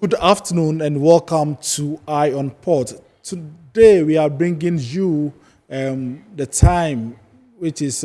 Good afternoon and welcome to Eye on Port. Today we are bringing you the time which is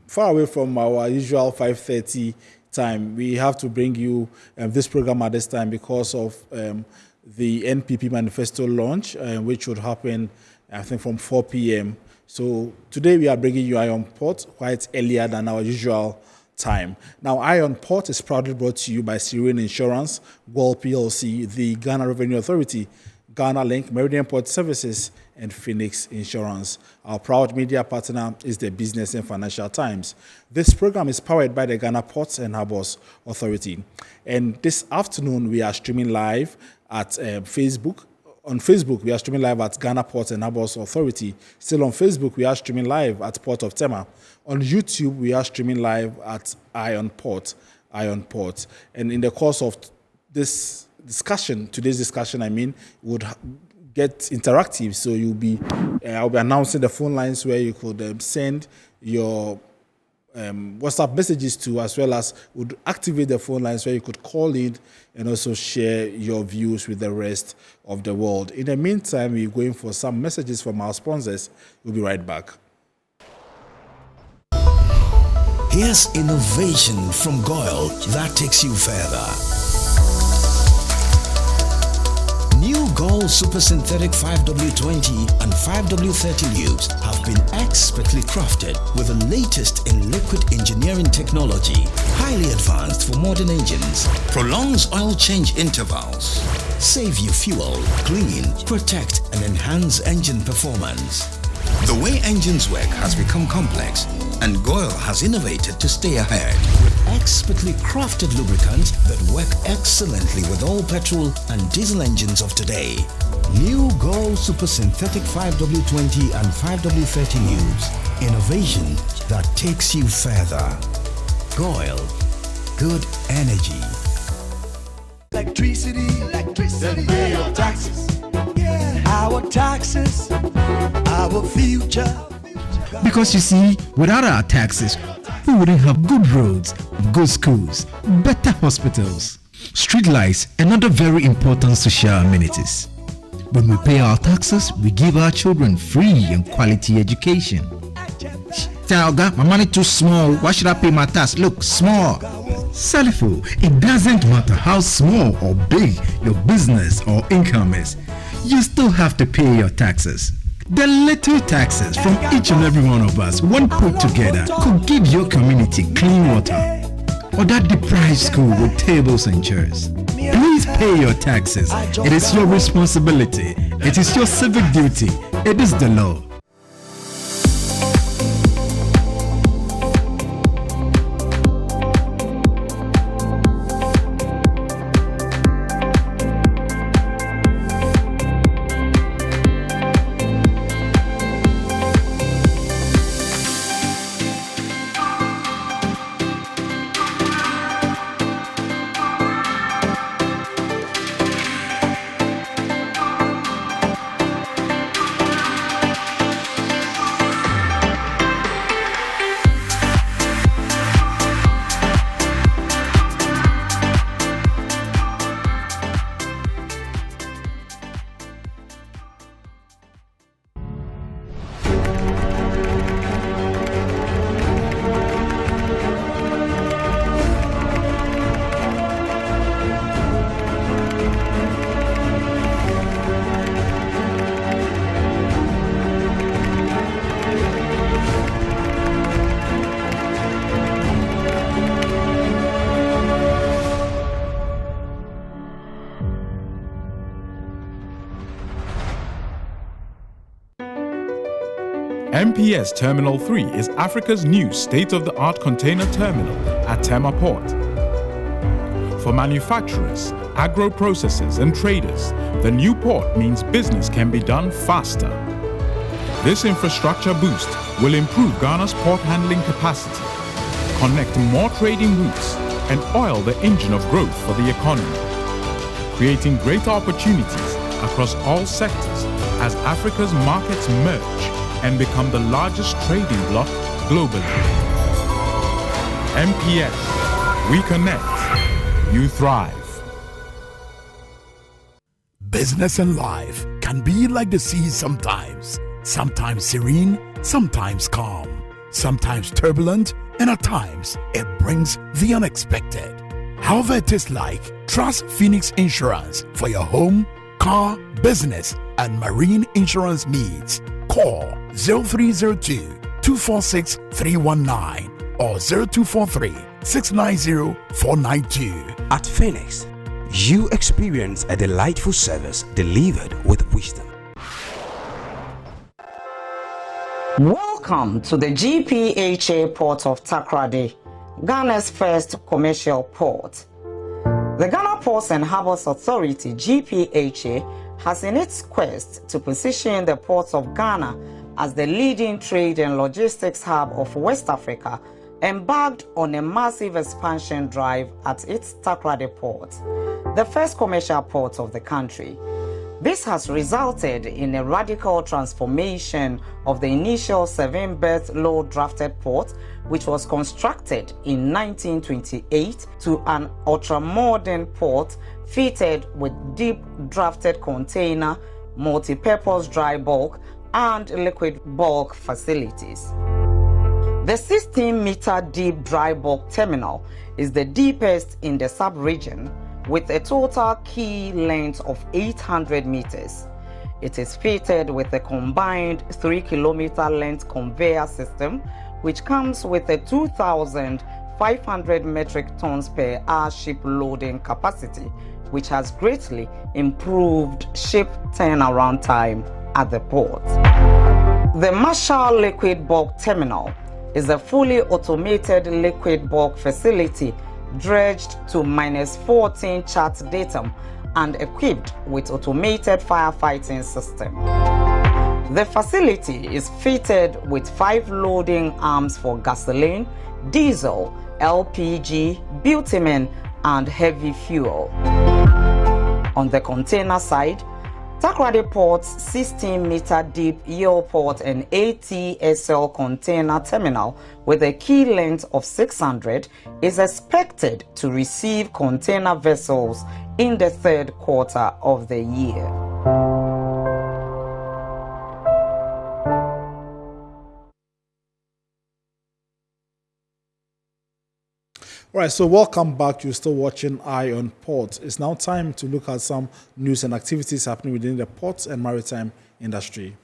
far away from our usual 5:30 time. We have to bring you this program at this time because of the NPP manifesto launch, which would happen, I think, from 4 p.m. So today we are bringing you Eye on Port quite earlier than our usual time. Now, Eye on Port is proudly brought to you by Serene Insurance, Goil PLC, the Ghana Revenue Authority, Ghana Link, Meridian Port Services, and Phoenix Insurance. Our proud media partner is the Business and Financial Times. This program is powered by the Ghana Ports and Harbours Authority. And this afternoon, we are streaming live at Facebook. On Facebook, we are streaming live at Ghana Ports and Harbours Authority. Still on Facebook, we are streaming live at Port of Tema. On YouTube, we are streaming live at Eye on Port. And in the course of this discussion, today's discussion, would get interactive. So I'll be announcing the phone lines where you could send your WhatsApp messages to, as well as would activate the phone lines where you could call in and also share your views with the rest of the world. In the meantime, we're going for some messages from our sponsors. We'll be right back. Here's innovation from Goil that takes you further. New Goil Super Synthetic 5W20 and 5W30 lubes have been expertly crafted with the latest in liquid engineering technology, highly advanced for modern engines, prolongs oil change intervals, save you fuel, clean, protect and enhance engine performance. The way engines work has become complex, and Goil has innovated to stay ahead with expertly crafted lubricants that work excellently with all petrol and diesel engines of today. New Goil Super Synthetic 5W20 and 5W30 lubes. Innovation that takes you further. Goil. Good energy. Electricity, then pay your taxes. Yeah. Our taxes, our future. Because you see, without our taxes, we wouldn't have good roads, good schools, better hospitals, street lights, and other very important social amenities. When we pay our taxes, we give our children free and quality education. Talga, my money too small. Why should I pay my tax? Look, small. Salifo, it doesn't matter how small or big your business or income is, you still have to pay your taxes. The little taxes from each and every one of us, when put together, could give your community clean water or that deprived school with tables and chairs. Please pay your taxes. It is your responsibility. It is your civic duty. It is the law. MPS Terminal 3 is Africa's new state-of-the-art container terminal at Tema Port. For manufacturers, agro-processors and traders, the new port means business can be done faster. This infrastructure boost will improve Ghana's port handling capacity, connect more trading routes, and oil the engine of growth for the economy, creating greater opportunities across all sectors as Africa's markets merge and become the largest trading bloc globally. MPS, we connect, you thrive. Business and life can be like the sea sometimes. Sometimes serene, sometimes calm, sometimes turbulent, and at times it brings the unexpected. However it is like, trust Phoenix Insurance for your home, car, business, and marine insurance needs. Call 0302-246-319 or 0243-690-492. At Phoenix, you experience a delightful service delivered with wisdom. Welcome to the GPHA port of Takoradi, Ghana's first commercial port. The Ghana Ports and Harbours Authority (GPHA) has in its quest to position the ports of Ghana as the leading trade and logistics hub of West Africa, embarked on a massive expansion drive at its Takoradi port, the first commercial port of the country. This has resulted in a radical transformation of the initial 7-berth low-drafted port, which was constructed in 1928, to an ultra-modern port fitted with deep drafted container, multi-purpose dry bulk, and liquid bulk facilities. The 16-meter deep dry bulk terminal is the deepest in the sub-region, with a total quay length of 800 meters. It is fitted with a combined 3-kilometer length conveyor system, which comes with a 2,500 metric tons per hour ship loading capacity, which has greatly improved ship turnaround time at the port. The Marshall Liquid Bulk Terminal is a fully automated liquid bulk facility dredged to -14 chart datum and equipped with automated firefighting system. The facility is fitted with 5 loading arms for gasoline, diesel, LPG, bitumen, and heavy fuel. On the container side, Takoradi Port's 16-meter deep Yield-Port and ATSL container terminal with a quay length of 600 is expected to receive container vessels in the third quarter of the year. All right, so welcome back. You're still watching Eye on Port. It's now time to look at some news and activities happening within the ports and maritime industry.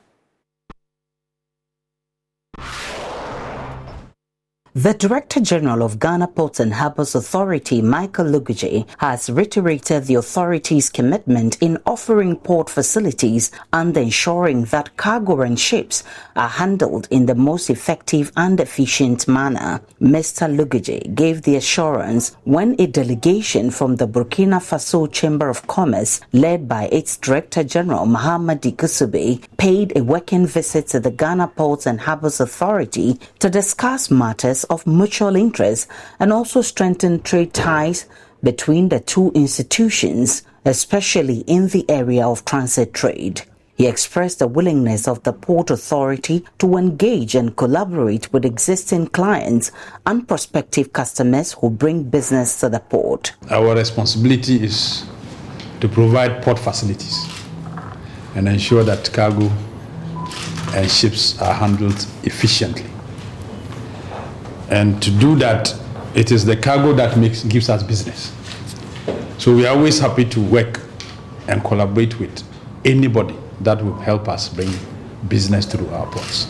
The Director General of Ghana Ports and Harbours Authority, Michael Luguje, has reiterated the authority's commitment in offering port facilities and ensuring that cargo and ships are handled in the most effective and efficient manner. Mr. Luguje gave the assurance when a delegation from the Burkina Faso Chamber of Commerce, led by its Director General Mahamadi Kusube, paid a working visit to the Ghana Ports and Harbours Authority to discuss matters of mutual interest and also strengthen trade ties between the two institutions, especially in the area of transit trade. He expressed the willingness of the Port Authority to engage and collaborate with existing clients and prospective customers who bring business to the port. Our responsibility is to provide port facilities and ensure that cargo and ships are handled efficiently. And to do that, it is the cargo that gives us business. So we are always happy to work and collaborate with anybody that will help us bring business through our ports.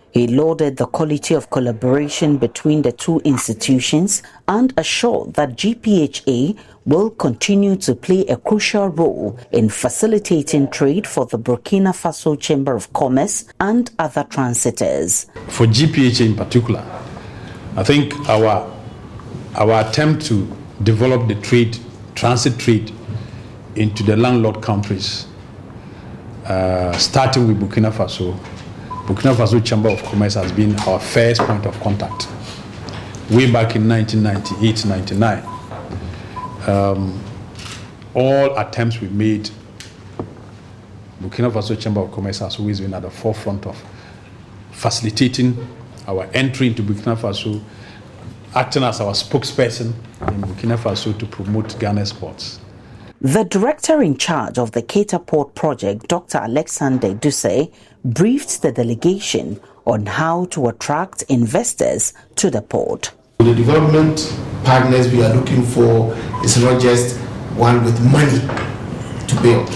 He lauded the quality of collaboration between the two institutions and assured that GPHA will continue to play a crucial role in facilitating trade for the Burkina Faso Chamber of Commerce and other transitors. For GPHA in particular, I think our attempt to develop the transit trade into the landlord countries, starting with Burkina Faso. Burkina Faso Chamber of Commerce has been our first point of contact way back in 1998-99. All attempts we made, Burkina Faso Chamber of Commerce has always been at the forefront of facilitating our entry into Burkina Faso, acting as our spokesperson in Burkina Faso to promote Ghana's ports. The director in charge of the Keita Port project, Dr. Alexander Duse, briefed the delegation on how to attract investors to the port. The development partners we are looking for is not just one with money to build,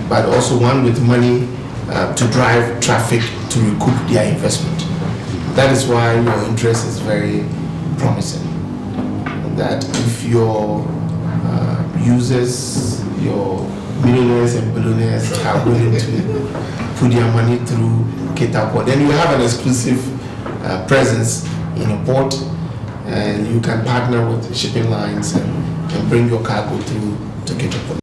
but also one with money to drive traffic to recoup their investment. That is why your interest is very promising. That if your users, your millionaires and billionaires are willing to put their money through Keita Port, then you have an exclusive presence in a port, and you can partner with shipping lines and bring your cargo through to Keita Port.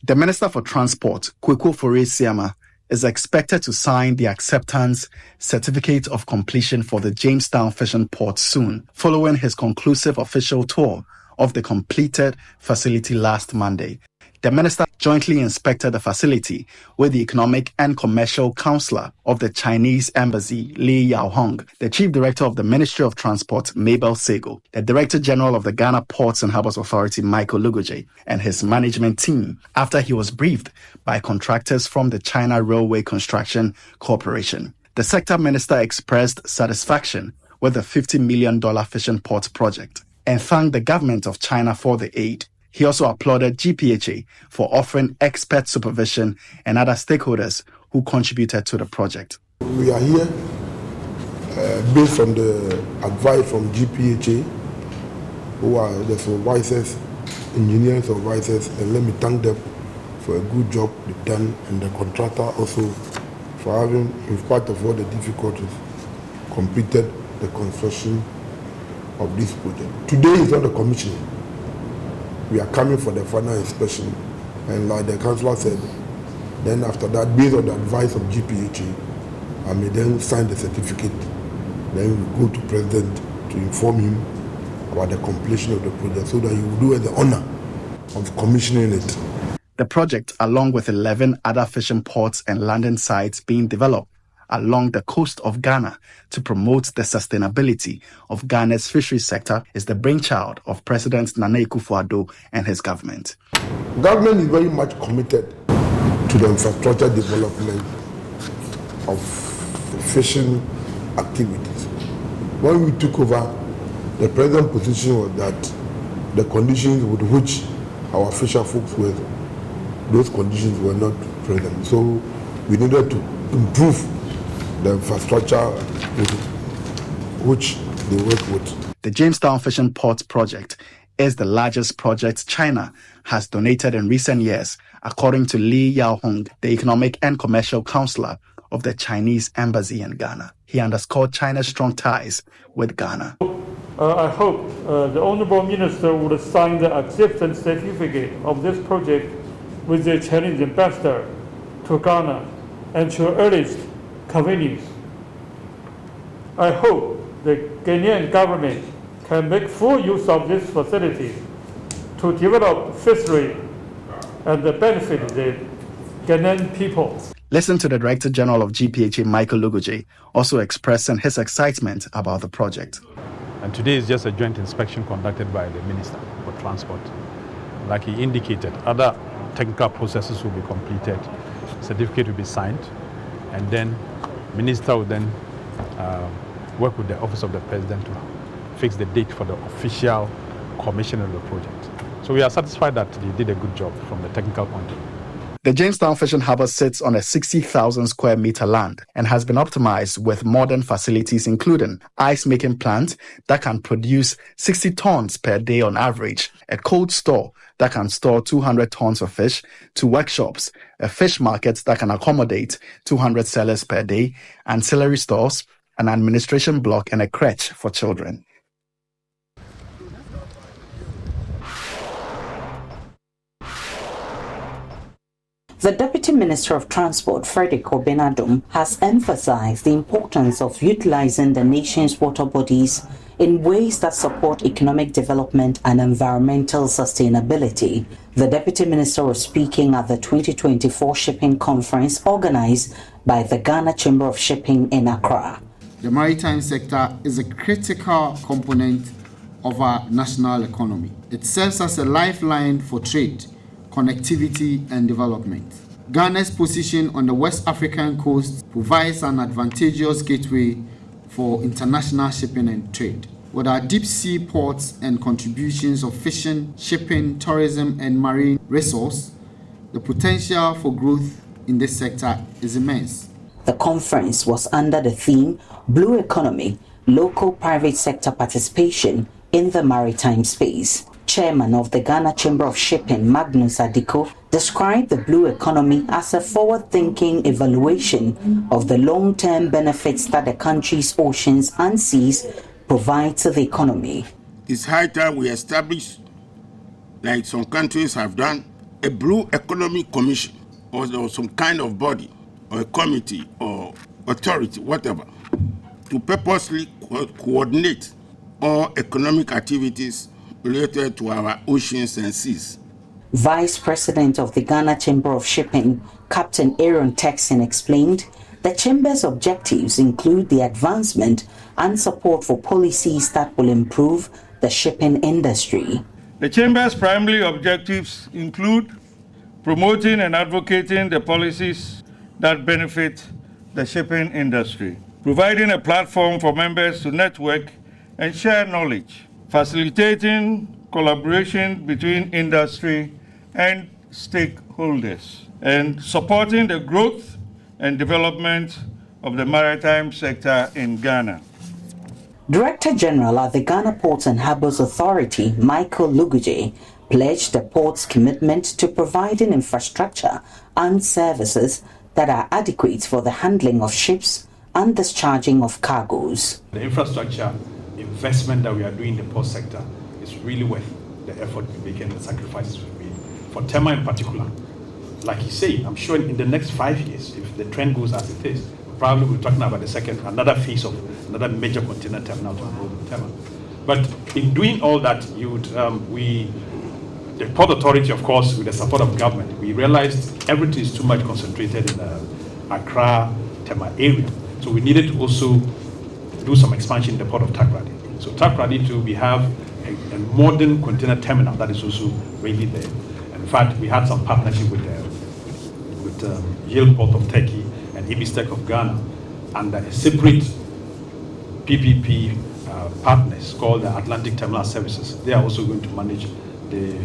The Minister for Transport, Kweku Fore-Siama, is expected to sign the acceptance certificate of completion for the Jamestown fishing port soon, following his conclusive official tour of the completed facility last Monday. The minister jointly inspected the facility with the Economic and Commercial Counselor of the Chinese Embassy, Li Yaohong, the Chief Director of the Ministry of Transport, Mabel Sego, the Director General of the Ghana Ports and Harbours Authority, Michael Lugoje, and his management team after he was briefed by contractors from the China Railway Construction Corporation. The sector minister expressed satisfaction with the $50 million fishing port project and thanked the government of China for the aid. He also applauded GPHA for offering expert supervision and other stakeholders who contributed to the project. We are here based on the advice from GPHA, who are the supervisors, engineering supervisors, and let me thank them for a good job they've done, and the contractor also for having, in spite of all the difficulties, completed the construction of this project. Today is not the commissioning. We are coming for the final inspection, and like the councillor said, then after that, based on the advice of GPHA, I may then sign the certificate. Then we go to President to inform him about the completion of the project so that he will do us the honor of commissioning it. The project, along with 11 other fishing ports and landing sites being developed along the coast of Ghana to promote the sustainability of Ghana's fisheries sector, is the brainchild of President Nana Akufo-Addo and his government. Government is very much committed to the infrastructure development of the fishing activities. When we took over, the present position was that the conditions with which our fisher folks were, those conditions were not present. So we needed to improve the infrastructure with which they work with. The Jamestown Fishing Port project is the largest project China has donated in recent years, according to Li Yaohong, the Economic and Commercial Counselor of the Chinese Embassy in Ghana. He underscored China's strong ties with Ghana. I hope the Honorable Minister would sign the acceptance certificate of this project with the Chinese ambassador to Ghana and to earliest convenience. I hope the Ghanaian government can make full use of this facility to develop fishery and benefit the Ghanaian people. Listen to the Director General of GPHA, Michael Lugoje, also expressing his excitement about the project. And today is just a joint inspection conducted by the Minister for Transport. Like he indicated, other technical processes will be completed, certificate will be signed, and then Minister will then work with the Office of the President to fix the date for the official commission of the project. So we are satisfied that they did a good job from the technical point of view. The Jamestown Fishing Harbour sits on a 60,000 square meter land and has been optimized with modern facilities including ice-making plant that can produce 60 tons per day on average, a cold store that can store 200 tons of fish, 2 workshops, a fish market that can accommodate 200 sellers per day, ancillary stores, an administration block and a crèche for children. The Deputy Minister of Transport, Frederick Obenadum, has emphasized the importance of utilizing the nation's water bodies in ways that support economic development and environmental sustainability. The Deputy Minister was speaking at the 2024 Shipping Conference organized by the Ghana Chamber of Shipping in Accra. The maritime sector is a critical component of our national economy. It serves as a lifeline for trade, connectivity, and development. Ghana's position on the West African coast provides an advantageous gateway for international shipping and trade. With our deep sea ports and contributions of fishing, shipping, tourism, and marine resource, the potential for growth in this sector is immense. The conference was under the theme Blue Economy, Local Private Sector Participation in the Maritime Space. Chairman of the Ghana Chamber of Shipping, Magnus Adiko, described the blue economy as a forward-thinking evaluation of the long-term benefits that the country's oceans and seas provide to the economy. It's high time we establish, like some countries have done, a blue economy commission or some kind of body or a committee or authority, whatever, to purposely coordinate all economic activities related to our oceans and seas. Vice President of the Ghana Chamber of Shipping, Captain Aaron Texan, explained the Chamber's objectives include the advancement and support for policies that will improve the shipping industry. The Chamber's primary objectives include promoting and advocating the policies that benefit the shipping industry, providing a platform for members to network and share knowledge, facilitating collaboration between industry and stakeholders, and supporting the growth and development of the maritime sector in Ghana. Director General at the Ghana Ports and Harbours Authority, Michael Luguje, pledged the port's commitment to providing infrastructure and services that are adequate for the handling of ships and discharging of cargoes. The infrastructure investment that we are doing in the port sector is really worth the effort we make and the sacrifices we made. For Tema in particular, like he said, I'm sure in the next 5 years, if the trend goes as it is, probably we're talking about another phase of another major container terminal to grow in Tema. But in doing all that, the Port Authority, of course, with the support of government, we realized everything is too much concentrated in the Accra, Tema area. So we needed to also do some expansion in the port of Takoradi. So Takoradi too, we have a modern container terminal that is also really there. In fact, we had some partnership with Yale Port of Turkey and Ibistek of Ghana, and a separate PPP partners called the Atlantic Terminal Services. They are also going to manage the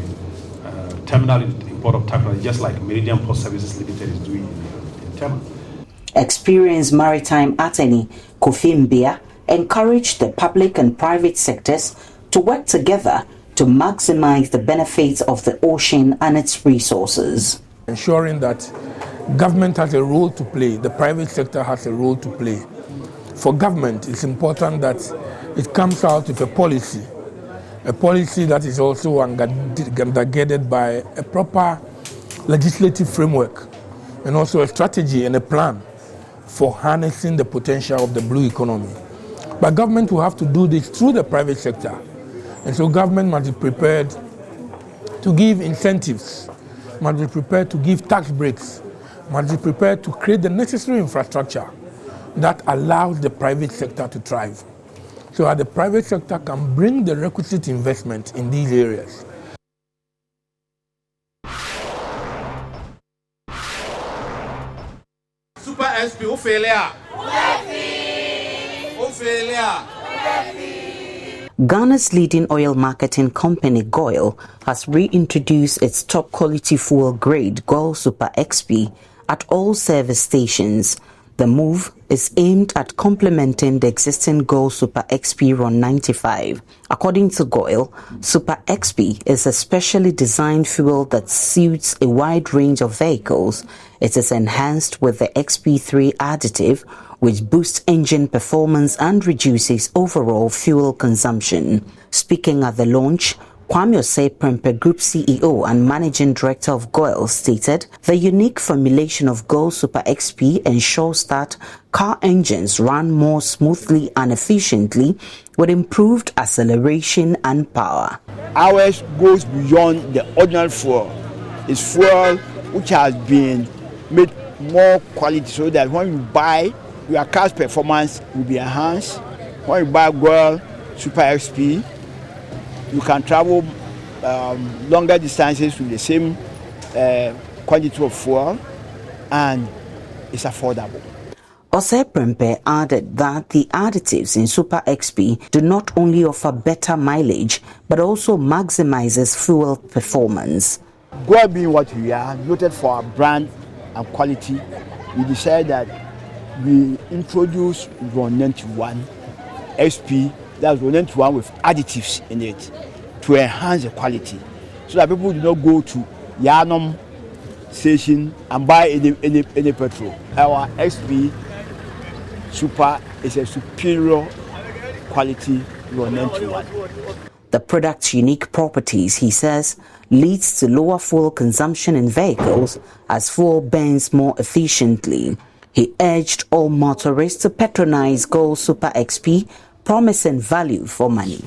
terminal in Port of Takoradi, just like Meridian Port Services Limited is doing in Tema. Experienced maritime attorney Kofi Mbia encouraged the public and private sectors to work together to maximize the benefits of the ocean and its resources. Ensuring that government has a role to play, the private sector has a role to play. For government, it's important that it comes out with a policy that is also undergirded by a proper legislative framework and also a strategy and a plan for harnessing the potential of the blue economy. But government will have to do this through the private sector. And so government must be prepared to give incentives, must be prepared to give tax breaks, must be prepared to create the necessary infrastructure that allows the private sector to thrive, so that the private sector can bring the requisite investment in these areas. Super SP, who failure? Who failure? Ghana's leading oil marketing company, Goil, has reintroduced its top quality fuel grade, Goil Super XP, at all service stations. The move is aimed at complementing the existing Goil Super XP Run 95. According to Goil, Super XP is a specially designed fuel that suits a wide range of vehicles. It is enhanced with the XP3 additive, which boosts engine performance and reduces overall fuel consumption. Speaking at the launch, Kwame Osei-Prempeh, Group CEO and Managing Director of Goil, stated the unique formulation of Goil Super XP ensures that car engines run more smoothly and efficiently with improved acceleration and power. Ours goes beyond the ordinary fuel. It's fuel which has been made more quality so that when you buy your car's performance will be enhanced. When you buy Goil Super XP, you can travel longer distances with the same quantity of fuel, and it's affordable. Oseprempe added that the additives in Super XP do not only offer better mileage, but also maximizes fuel performance. Goil being what we are, noted for our brand and quality, we decided that we introduce 191 XP, that's 191 with additives in it, to enhance the quality, so that people do not go to Yanum station and buy any petrol. Our XP Super is a superior quality 191. The product's unique properties, he says, leads to lower fuel consumption in vehicles as fuel burns more efficiently. He urged all motorists to patronize Goil Super XP, promising value for money.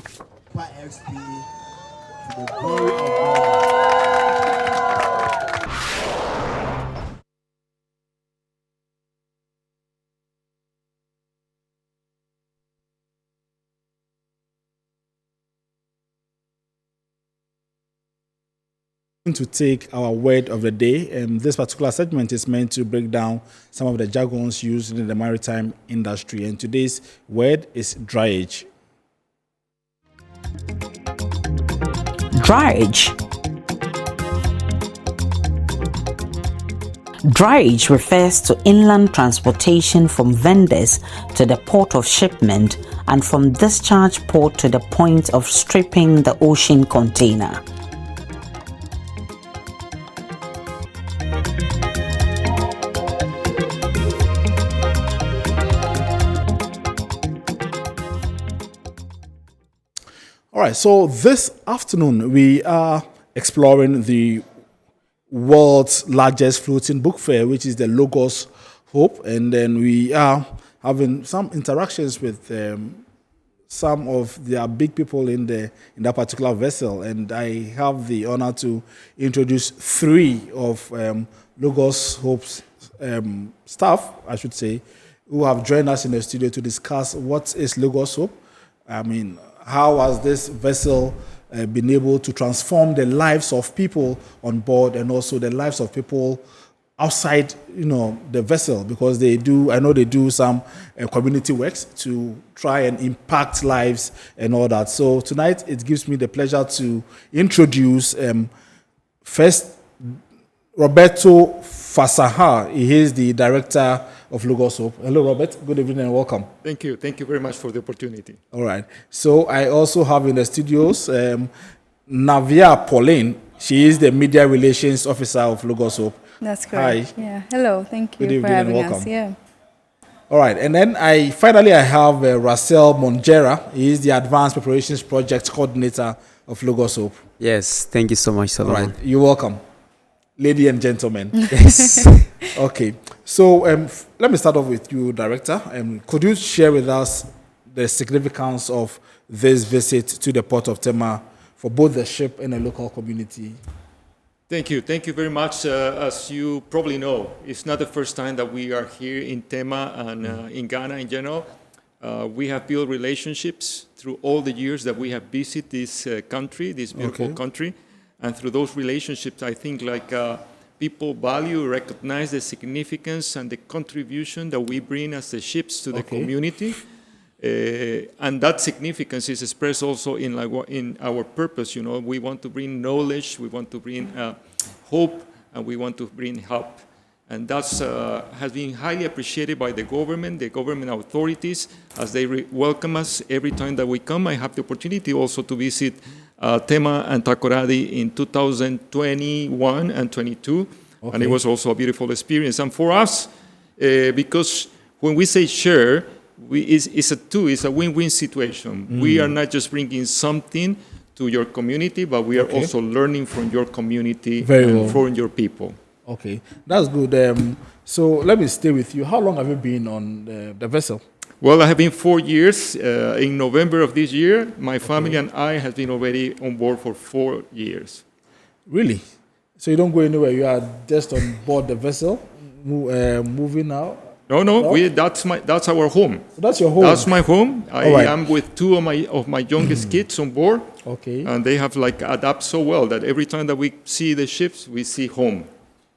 To take our word of the day, and this particular segment is meant to break down some of the jargons used in the maritime industry, and today's word is dryage. Dryage. Dryage refers to inland transportation from vendors to the port of shipment and from discharge port to the point of stripping the ocean container. All right, so this afternoon we are exploring the world's largest floating book fair, which is the Lagos Hope, and then we are having some interactions with some of the big people in that particular vessel, and I have the honor to introduce three of Lagos Hope's staff, I should say, who have joined us in the studio to discuss what is Lagos Hope. I mean, how has this vessel been able to transform the lives of people on board and also the lives of people outside, the vessel, because I know they do some community works to try and impact lives and all that. So tonight it gives me the pleasure to introduce first Roberto Fasaha. He is the director of Lagos Hope. Hello, Robert. Good evening and welcome. Thank you. Thank you very much for the opportunity. All right. So I also have in the studios Navia Pauline. She is the media relations officer of Lagos Hope. That's correct. Hi. Yeah. Hello. Thank you Good for evening having and welcome. us. Yeah. All right. And then I finally have Russell Monjera. He is the advanced preparations project coordinator of Lagos Hope. Yes. Thank you so much, Solomon. All right. You're welcome. Lady and gentlemen. Yes. Okay. So let me start off with you, Director. Could you share with us the significance of this visit to the port of Tema for both the ship and the local community? Thank you. Thank you very much. As you probably know, it's not the first time that we are here in Tema and in Ghana in general. We have built relationships through all the years that we have visited this country, this beautiful country. And through those relationships, I think people value, recognize the significance and the contribution that we bring as the ships to the community. And that significance is expressed also in our purpose. We want to bring knowledge, we want to bring hope, and we want to bring help. And that has been highly appreciated by the government authorities, as they welcome us every time that we come. I have the opportunity also to visit Tema and Takoradi in 2021 and 22, and it was also a beautiful experience. And for us, because when we say share, it's a win-win situation. We are not just bringing something to your community, but we are also learning from your community from your people. Okay, that's good. So let me stay with you. How long have you been on the vessel? Well, I have been 4 years. In November of this year, my family and I have been already on board for 4 years. Really? So you don't go anywhere? You are just on board the vessel, moving now? No. That's our home. So that's your home. That's my home. I All right. am with two of my youngest kids on board. Okay. And they have like adapt so well that every time that we see the ships, we see home.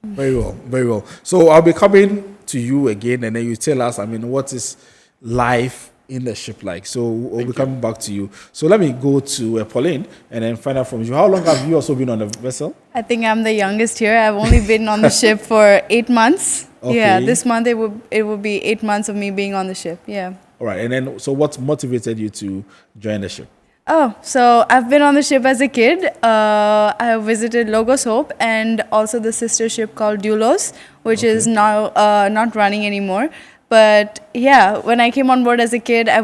Very well, very well. So I'll be coming to you again, and then you tell us, what is life in the ship like? So we'll be coming back to you. So let me go to Pauline and then find out from you. How long have you also been on the vessel? I think I'm the youngest here. I've only been on the ship for 8 months. Okay. Yeah, this month it will be 8 months of me being on the ship. Yeah. All right. And then, so what motivated you to join the ship? Oh, so I've been on the ship as a kid. I have visited Logos Hope and also the sister ship called Doulos, which is now not running anymore. But yeah, when I came on board as a kid, I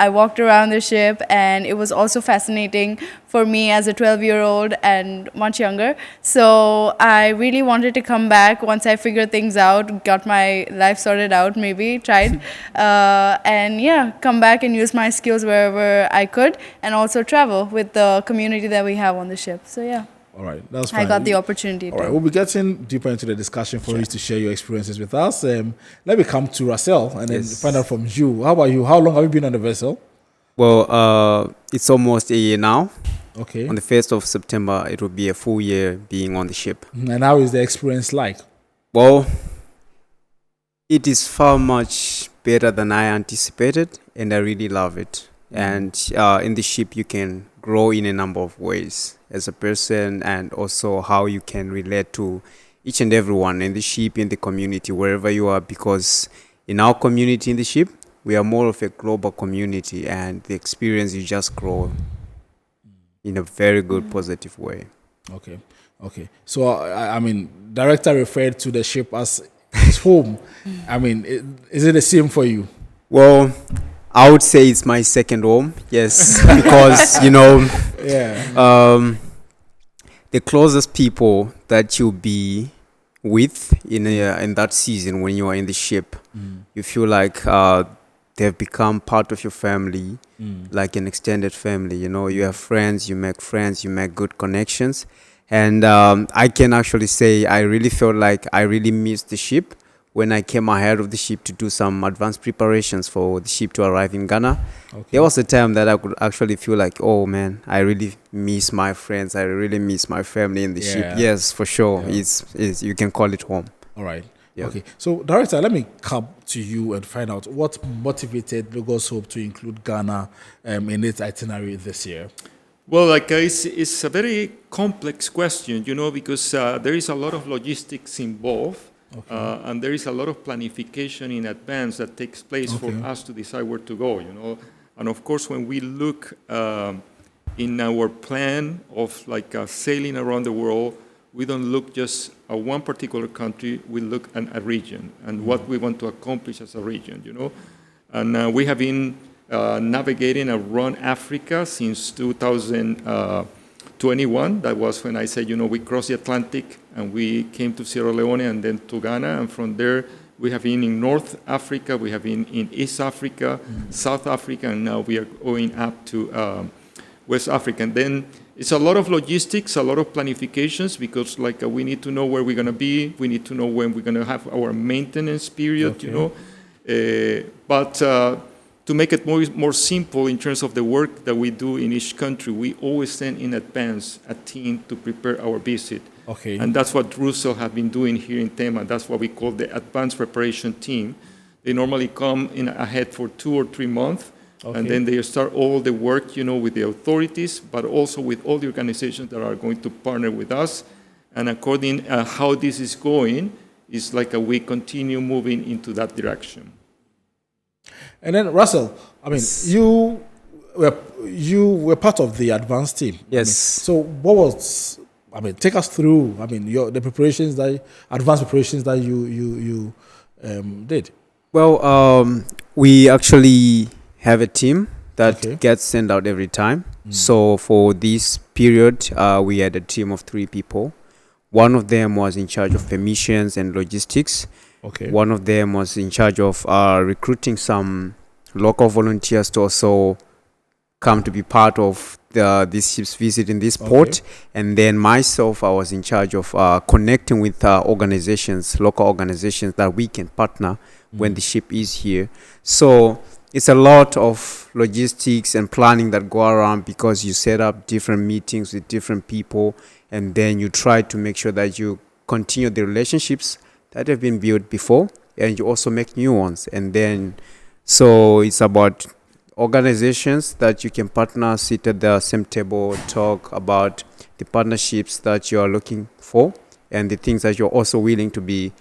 walked around the ship, and it was also fascinating for me as a 12-year-old and much younger. So I really wanted to come back once I figured things out, got my life sorted out, tried. And yeah, come back and use my skills wherever I could, and also travel with the community that we have on the ship. So yeah. All right, that's fine. I got the opportunity. All right, we'll be getting deeper into the discussion for you to share your experiences with us. Let me come to Russell and then find out from you. How about you? How long have you been on the vessel? Well, it's almost a year now. Okay. On the 1st of September, it will be a full year being on the ship. And how is the experience like? Well, it is far much better than I anticipated, and I really love it. And in the ship, you can grow in a number of ways as a person, and also how you can relate to each and everyone in the ship, in the community, wherever you are, because in our community in the ship, we are more of a global community, and the experience, you just grow in a very good, positive way. Okay. So, director referred to the ship as his home. Is it the same for you? Well, I would say it's my second home, yes, because, the closest people that you'll be with in that season when you are in the ship, you feel like they've become part of your family, like an extended family. You have friends, you make good connections. And I can actually say I really felt like I really missed the ship when I came ahead of the ship to do some advanced preparations for the ship to arrive in Ghana. Okay. There was a time that I could actually feel like, oh man, I really miss my friends. I really miss my family in the ship. Yes, for sure. Yeah. It's you can call it home. All right. Yeah. Okay. So, Director, let me come to you and find out what motivated Logos Hope to include Ghana in its itinerary this year. Well, it's a very complex question, because there is a lot of logistics involved. Okay. And there is a lot of planification in advance that takes place for us to decide where to go, And of course, when we look in our plan of sailing around the world, we don't look just at one particular country, we look at a region and what we want to accomplish as a region, And we have been navigating around Africa since 2021. That was when I said, we crossed the Atlantic and we came to Sierra Leone and then to Ghana. And from there, we have been in North Africa, we have been in East Africa, South Africa, and now we are going up to West Africa. And then it's a lot of logistics, a lot of planifications, because we need to know where we're going to be. We need to know when we're going to have our maintenance period, But to make it more simple in terms of the work that we do in each country, we always send in advance a team to prepare our visit. Okay. And that's what Russell have been doing here in Tema. That's what we call the advanced preparation team. They normally come in ahead for 2 or 3 months, and then they start all the work, with the authorities, but also with all the organizations that are going to partner with us. And according how this is going, it's we continue moving into that direction. And then Russell, you were part of the advanced team. Yes. So what was? Take us through. The preparations advanced preparations that you did. Well, we actually have a team that gets sent out every time. So for this period, we had a team of 3 people. One of them was in charge of permissions and logistics. Okay. One of them was in charge of recruiting some local volunteers to also come to be part of this ship's visit in this port. And then myself, I was in charge of connecting with local organizations that we can partner when the ship is here. So it's a lot of logistics and planning that go around, because you set up different meetings with different people, and then you try to make sure that you continue the relationships that have been built before, and you also make new ones. And then, so it's about organizations that you can partner, sit at the same table, talk about the partnerships that you are looking for, and the things that you're also willing to be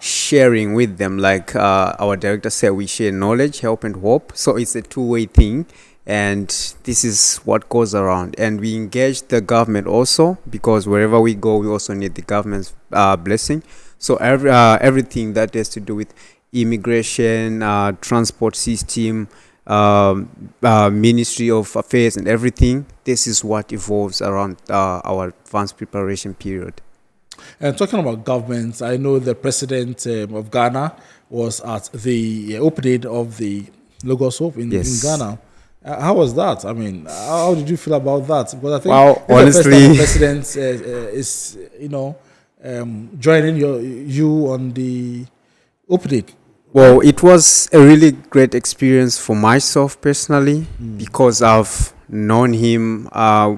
sharing with them. Like our director said, we share knowledge, help, and hope. So it's a two-way thing, and this is what goes around. And we engage the government also, because wherever we go, we also need the government's blessing. So everything that has to do with immigration, transport system, Ministry of Affairs, and everything, this is what evolves around our advanced preparation period. And talking about governments, I know the president of Ghana was at the opening of the Lagos Hope in Ghana. How was that? I mean, how did you feel about that? Because I think honestly, the president is, joining you on the opening. Well, it was a really great experience for myself personally, because I've known him.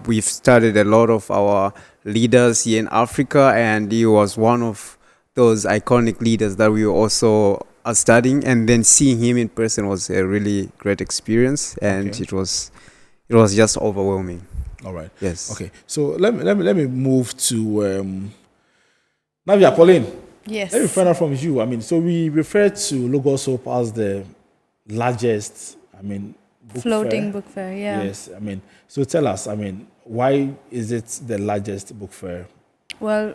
We've studied a lot of our leaders here in Africa, and he was one of those iconic leaders that we also are studying. And then seeing him in person was a really great experience, and it was just overwhelming. All right. Yes. Okay. So let me move to Navia Pauline. Yes. Let me find out from you. I mean, so we refer to Lagos Hope as the largest, book floating fair. book fair, yeah. Yes. So tell us, why is it the largest book fair? Well,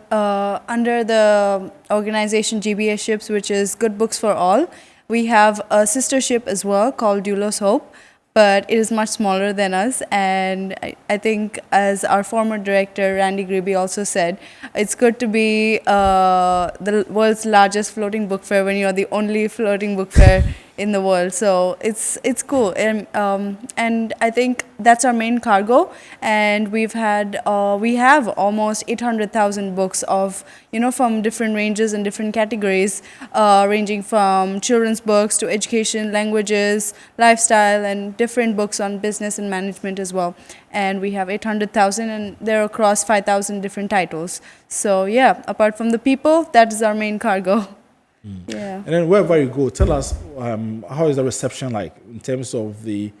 under the organization GPHA, which is Good Books for All, we have a sister ship as well called Doulos Hope, but it is much smaller than us. And I think, as our former director, Randy Gribby, also said, it's good to be the world's largest floating book fair when you're the only floating book fair in the world. So it's cool. And I think that's our main cargo. And we have almost 800,000 books of, from different ranges and different categories, ranging from children's books to education, languages, lifestyle, and different books on business and management as well. And we have 800,000, and they're across 5,000 different titles. So yeah, apart from the people, that is our main cargo. Yeah. And then wherever you go, tell us how is the reception like in terms of the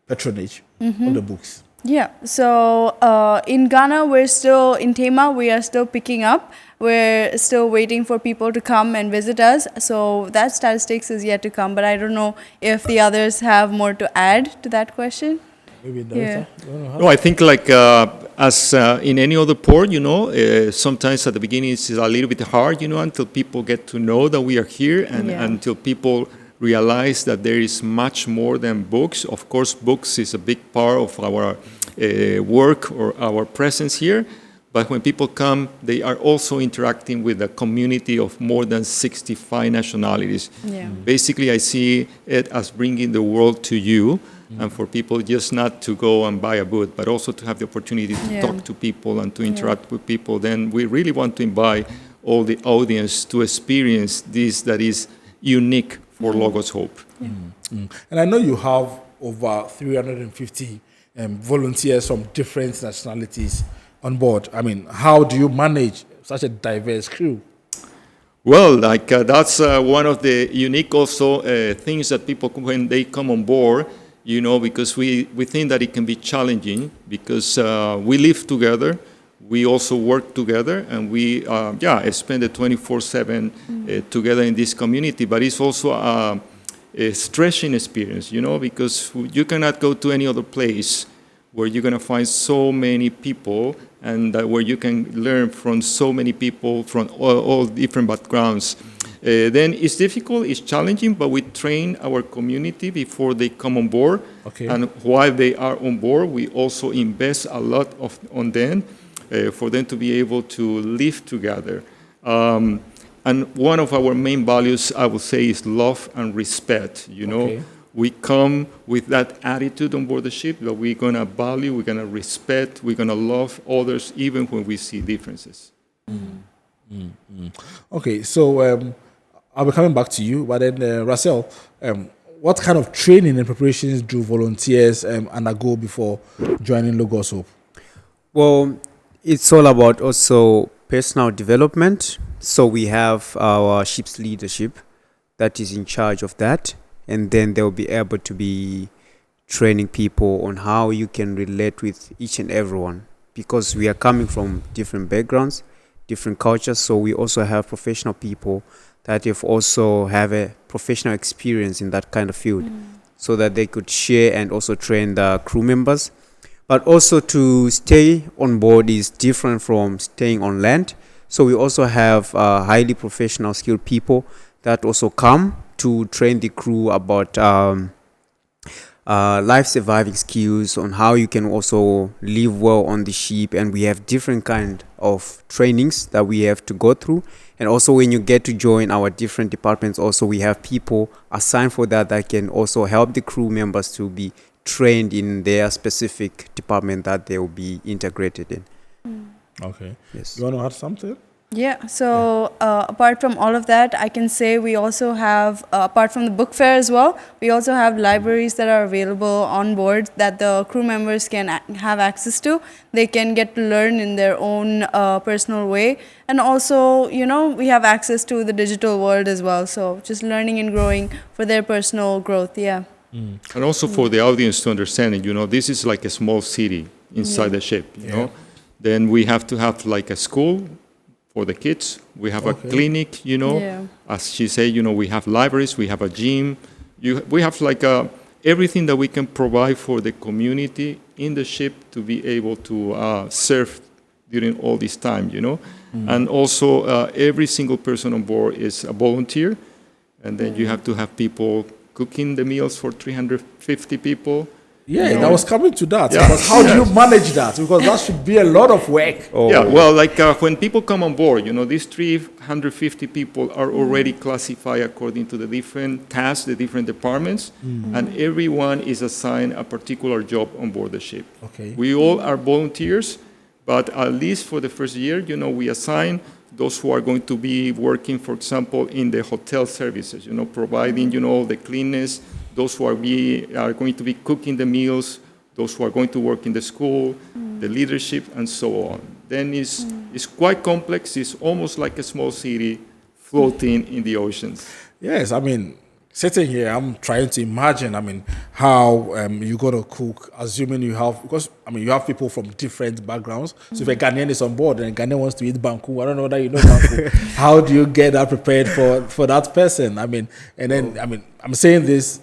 patronage of the books? Yeah, so in Ghana, in Tema, we are still picking up. We're still waiting for people to come and visit us. So that statistics is yet to come, but I don't know if the others have more to add to that question. Maybe No, I think as in any other port, sometimes at the beginning it's a little bit hard, until people get to know that we are here, and until people realize that there is much more than books. Of course, books is a big part of our work or our presence here. But when people come, they are also interacting with a community of more than 65 nationalities. Yeah. Basically, I see it as bringing the world to you, and for people just not to go and buy a book, but also to have the opportunity to talk to people and to interact with people. Then we really want to invite all the audience to experience this that is unique for Lagos Hope. And I know you have over 350 volunteers from different nationalities on board. How do you manage such a diverse crew? Well, that's one of the unique also things that people, when they come on board, because we think that it can be challenging, because we live together, we also work together, and we spend the 24/7 together in this community. But it's also a stretching experience, because you cannot go to any other place where you're going to find so many people, and where you can learn from so many people from all different backgrounds. Then it's difficult, it's challenging, but we train our community before they come on board. Okay. And while they are on board, we also invest a lot on them for them to be able to live together. And one of our main values, I would say, is love and respect. Okay. We come with that attitude on board the ship that we're going to value, we're going to respect, we're going to love others, even when we see differences. Okay, so I'll be coming back to you. But then, Russell, what kind of training and preparations do volunteers undergo before joining Logos Hope? Well, it's all about also personal development. So we have our ship's leadership that is in charge of that. And then they'll be able to be training people on how you can relate with each and everyone. Because we are coming from different backgrounds, different cultures. So we also have professional people that also have a professional experience in that kind of field, so that they could share and also train the crew members. But also to stay on board is different from staying on land. So we also have highly professional skilled people that also come to train the crew about life surviving skills, on how you can also live well on the ship. And we have different kind of trainings that we have to go through. And also when you get to join our different departments, also we have people assigned for that can also help the crew members to be trained in their specific department that they will be integrated in. Okay. Yes. You want to add something? Yeah, so apart from all of that, I can say we also have, apart from the book fair as well, we also have libraries that are available on board that the crew members can have access to. They can get to learn in their own personal way. And also, you know, we have access to the digital world as well. So just learning and growing for their personal growth, yeah. And also for the audience to understand it, you know, this is like a small city inside the ship, you know. Then we have to have like a school for the kids. We have a clinic, you know. As she said, you know, we have libraries, we have a gym. We have like everything that we can provide for the community in the ship to be able to serve during all this time, you know. And also every single person on board is a volunteer. And then you have to have people cooking the meals for 350 people. Yeah, you know? I was coming to that. Because how do you manage that? Because that should be a lot of work. Yeah, well, like when people come on board, you know, these 350 people are already classified according to the different tasks, the different departments, and everyone is assigned a particular job on board the ship. Okay. We all are volunteers, but at least for the first year, you know, we assign those who are going to be working, for example, in the hotel services, you know, providing, you know, the cleanness, those who are going to be cooking the meals, those who are going to work in the school, the leadership, and so on. Then it's quite complex. It's almost like a small city floating in the oceans. Yes, I mean, sitting here, I'm trying to imagine, I mean, how you're going to cook, assuming you have, because, I mean, you have people from different backgrounds. So if a Ghanaian is on board and a Ghanaian wants to eat banku, I don't know whether you know banku, how do you get that prepared for that person? I mean, and then, I mean, I'm saying this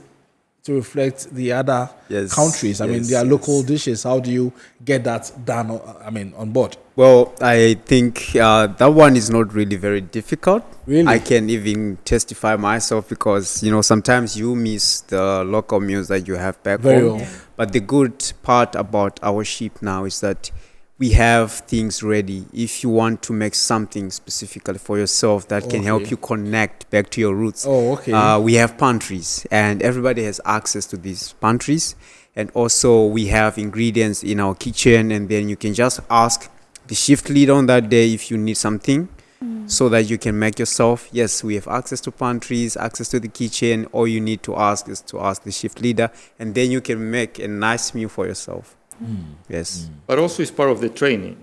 to reflect the other countries. I mean, their local dishes. How do you get that done, I mean, on board? Well, I think that one is not really very difficult. Really? I can even testify myself because, you know, sometimes you miss the local meals that you have back home. But the good part about our ship now is that we have things ready. If you want to make something specifically for yourself that can help you connect back to your roots, we have pantries, and everybody has access to these pantries. And also we have ingredients in our kitchen, and then you can just ask the shift leader on that day if you need something so that you can make yourself. Yes, we have access to pantries, access to the kitchen. All you need to ask is to ask the shift leader, and then you can make a nice meal for yourself. Yes. But also it's part of the training.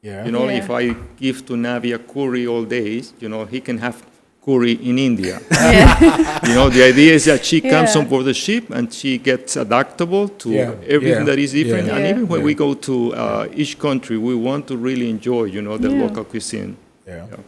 Yeah. You know, if I give to Navi a curry all days, you know, he can have curry in India. You know, the idea is that she comes on board the ship and she gets adaptable to everything that is different. And even when we go to each country, we want to really enjoy, you know, the local cuisine.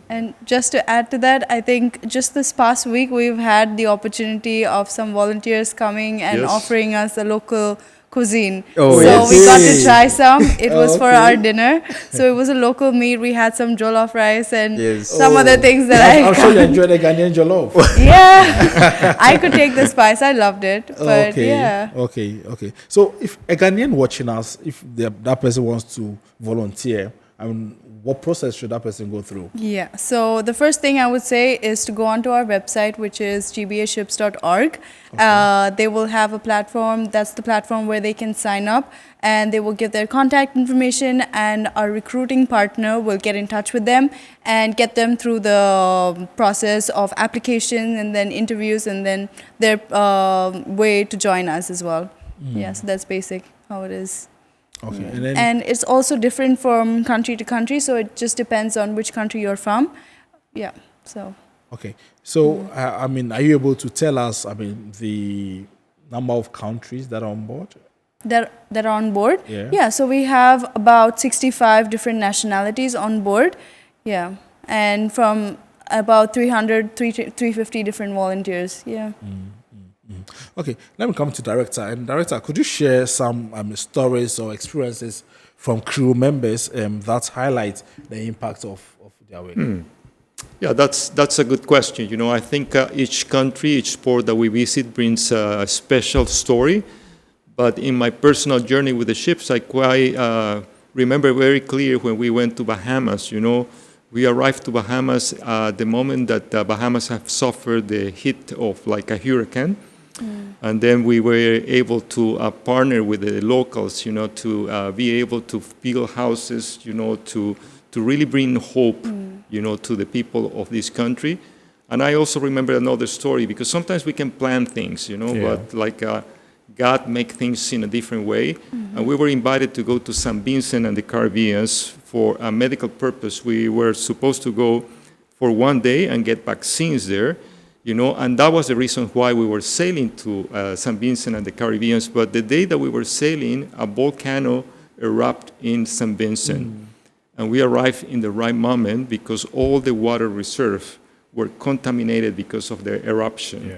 And just to add to that, I think just this past week, we've had the opportunity of some volunteers coming and offering us the local cuisine. We got to try some. It was for our dinner. So it was a local meat. We had some jollof rice and some other things that I'm sure you enjoyed the Ghanaian jollof. Yeah. I could take the spice. I loved it. But Okay. So if a Ghanaian watching us, if that person wants to volunteer, I mean, what process should that person go through? Yeah, so the first thing I would say is to go onto our website, which is gbaships.org. They will have a platform, that's the platform where they can sign up, and they will give their contact information, and our recruiting partner will get in touch with them and get them through the process of application and then interviews and then their way to join us as well. Yeah, so that's basic how it is. Okay, and it's also different from country to country, so it just depends on which country you're from. Yeah, so. Okay, so I mean, are you able to tell us, I mean, the number of countries that are on board? That are on board? Yeah. Yeah, so we have about 65 different nationalities on board. Yeah, and from about 350 different volunteers. Yeah. Okay, let me come to Director. And Director, could you share some stories or experiences from crew members that highlight the impact of their work? Yeah, that's a good question. You know, I think each country, each port that we visit brings a special story. But in my personal journey with the ships, I quite remember very clear when we went to Bahamas. You know, we arrived to Bahamas at the moment that Bahamas have suffered the hit of like a hurricane. And then we were able to partner with the locals, you know, to be able to build houses, you know, to really bring hope, you know, to the people of this country. And I also remember another story, because sometimes we can plan things, you know, but like God make things in a different way. And we were invited to go to St. Vincent and the Caribbean for a medical purpose. We were supposed to go for one day and get vaccines there. You know, and that was the reason why we were sailing to St. Vincent and the Caribbean. But the day that we were sailing, a volcano erupted in St. Vincent. And we arrived in the right moment because all the water reserves were contaminated because of the eruption.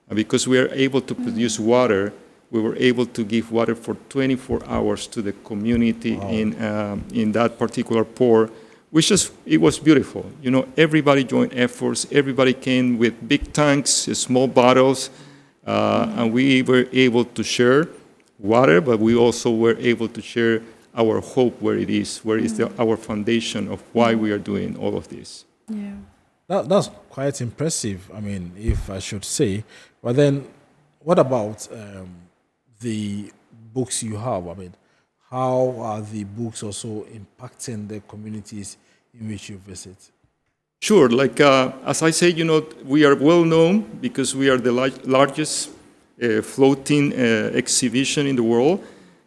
And because we are able to produce water, we were able to give water for 24 hours to the community in that particular port. It was beautiful. You know, everybody joined efforts. Everybody came with big tanks, small bottles, and we were able to share water, but we also were able to share our hope where it is our foundation of why we are doing all of this. Yeah. That's quite impressive, I mean, if I should say. But then, what about the books you have? I mean, how are the books also impacting the communities in which you visit? Sure, like as I say, you know, we are well known because we are the largest floating exhibition in the world,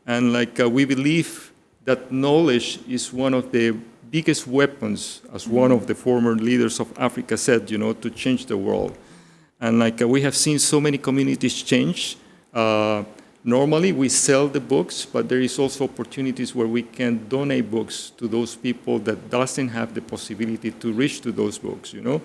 and like we believe that knowledge is one of the biggest weapons, as one of the former leaders of Africa said, you know, to change the world. And like we have seen so many communities change. Normally, we sell the books, but there is also opportunities where we can donate books to those people that doesn't have the possibility to reach to those books, you know.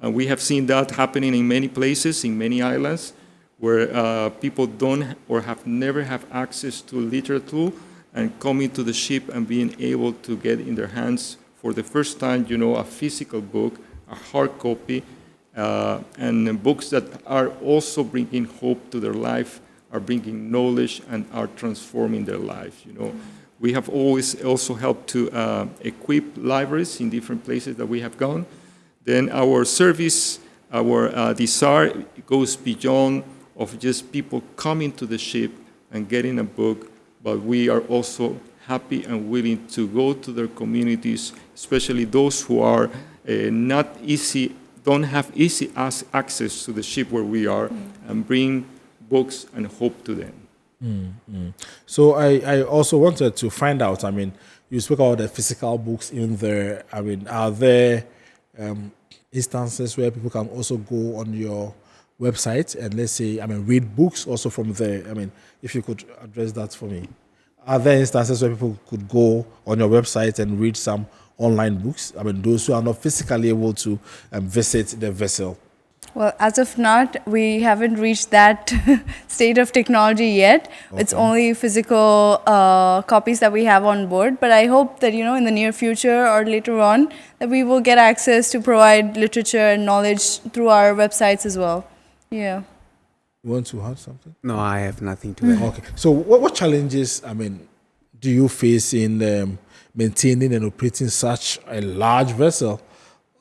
And we have seen that happening in many places, in many islands, where people don't or have never have access to literature, and coming to the ship and being able to get in their hands for the first time, you know, a physical book, a hard copy, and books that are also bringing hope to their life, are bringing knowledge and are transforming their life. You know, we have always also helped to equip libraries in different places that we have gone. Then our service, our desire goes beyond of just people coming to the ship and getting a book, but we are also happy and willing to go to their communities, especially those who are don't have easy access to the ship where we are, and bring books and hope to them. So I also wanted to find out, I mean, you spoke about the physical books in there. I mean, are there instances where people can also go on your website and, let's say, I mean, read books also from there? I mean, if you could address that for me. Are there instances where people could go on your website and read some online books? I mean, those who are not physically able to visit the vessel. Well, as of now, we haven't reached that state of technology yet. Okay. It's only physical copies that we have on board. But I hope that, you know, in the near future or later on, that we will get access to provide literature and knowledge through our websites as well. Yeah. You want to add something? No, I have nothing to add. Okay. So what challenges, I mean, do you face in maintaining and operating such a large vessel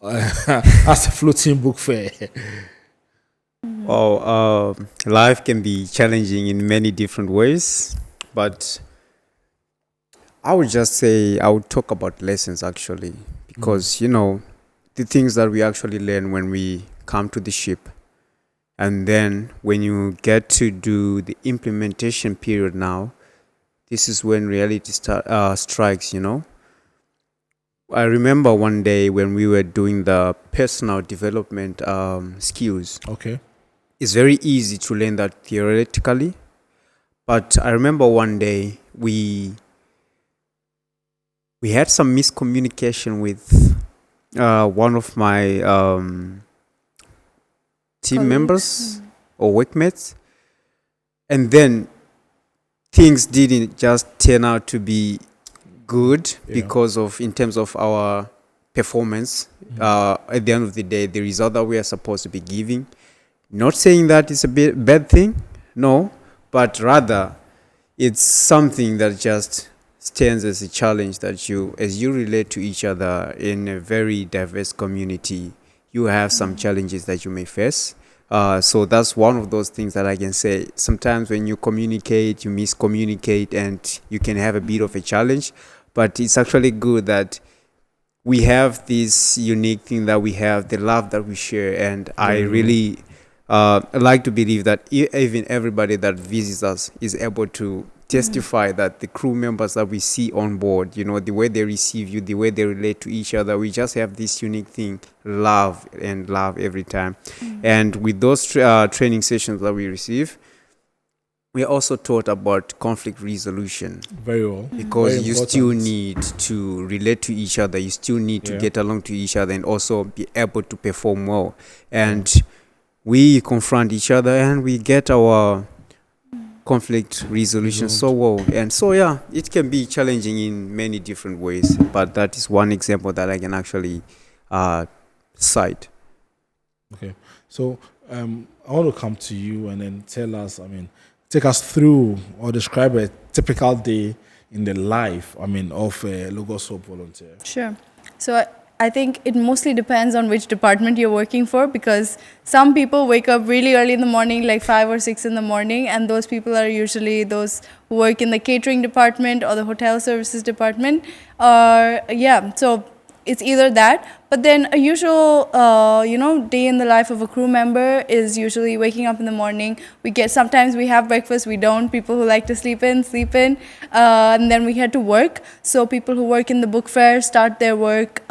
as a floating book fair? Well, life can be challenging in many different ways, but I would just say I would talk about lessons actually, because you know the things that we actually learn when we come to the ship, and then when you get to do the implementation period now, this is when reality strikes, you know. I remember one day when we were doing the personal development skills. Okay. It's very easy to learn that theoretically, but I remember one day we had some miscommunication with one of my team members or workmates, and then things didn't just turn out to be good because of, in terms of our performance. At the end of the day, the result that we are supposed to be giving, not saying that it's a bad thing, no, but rather it's something that just stands as a challenge that you, as you relate to each other in a very diverse community, you have some challenges that you may face. So that's one of those things that I can say. Sometimes when you communicate, you miscommunicate, and you can have a bit of a challenge. But it's actually good that we have this unique thing that we have, the love that we share. And I really like to believe that even everybody that visits us is able to testify that the crew members that we see on board, you know, the way they receive you, the way they relate to each other, we just have this unique thing, love every time. And with those training sessions that we receive, we are also taught about conflict resolution. Very well. Because Very you important. still need to relate to each other, you still need to get along to each other, and also be able to perform well. And we confront each other and we get our conflict resolution so well. And so it can be challenging in many different ways, but that is one example that I can actually cite. Okay, so I want to come to you and then tell us, take us through or describe a typical day in the life, of a Lagos Hope volunteer. Sure. So I think it mostly depends on which department you're working for, because some people wake up really early in the morning, like 5 or 6 in the morning, and those people are usually those who work in the catering department or the hotel services department. So it's either that, but then a usual, day in the life of a crew member is usually waking up in the morning. Sometimes we have breakfast, we don't. People who like to sleep in, and then we head to work. So people who work in the book fair start their work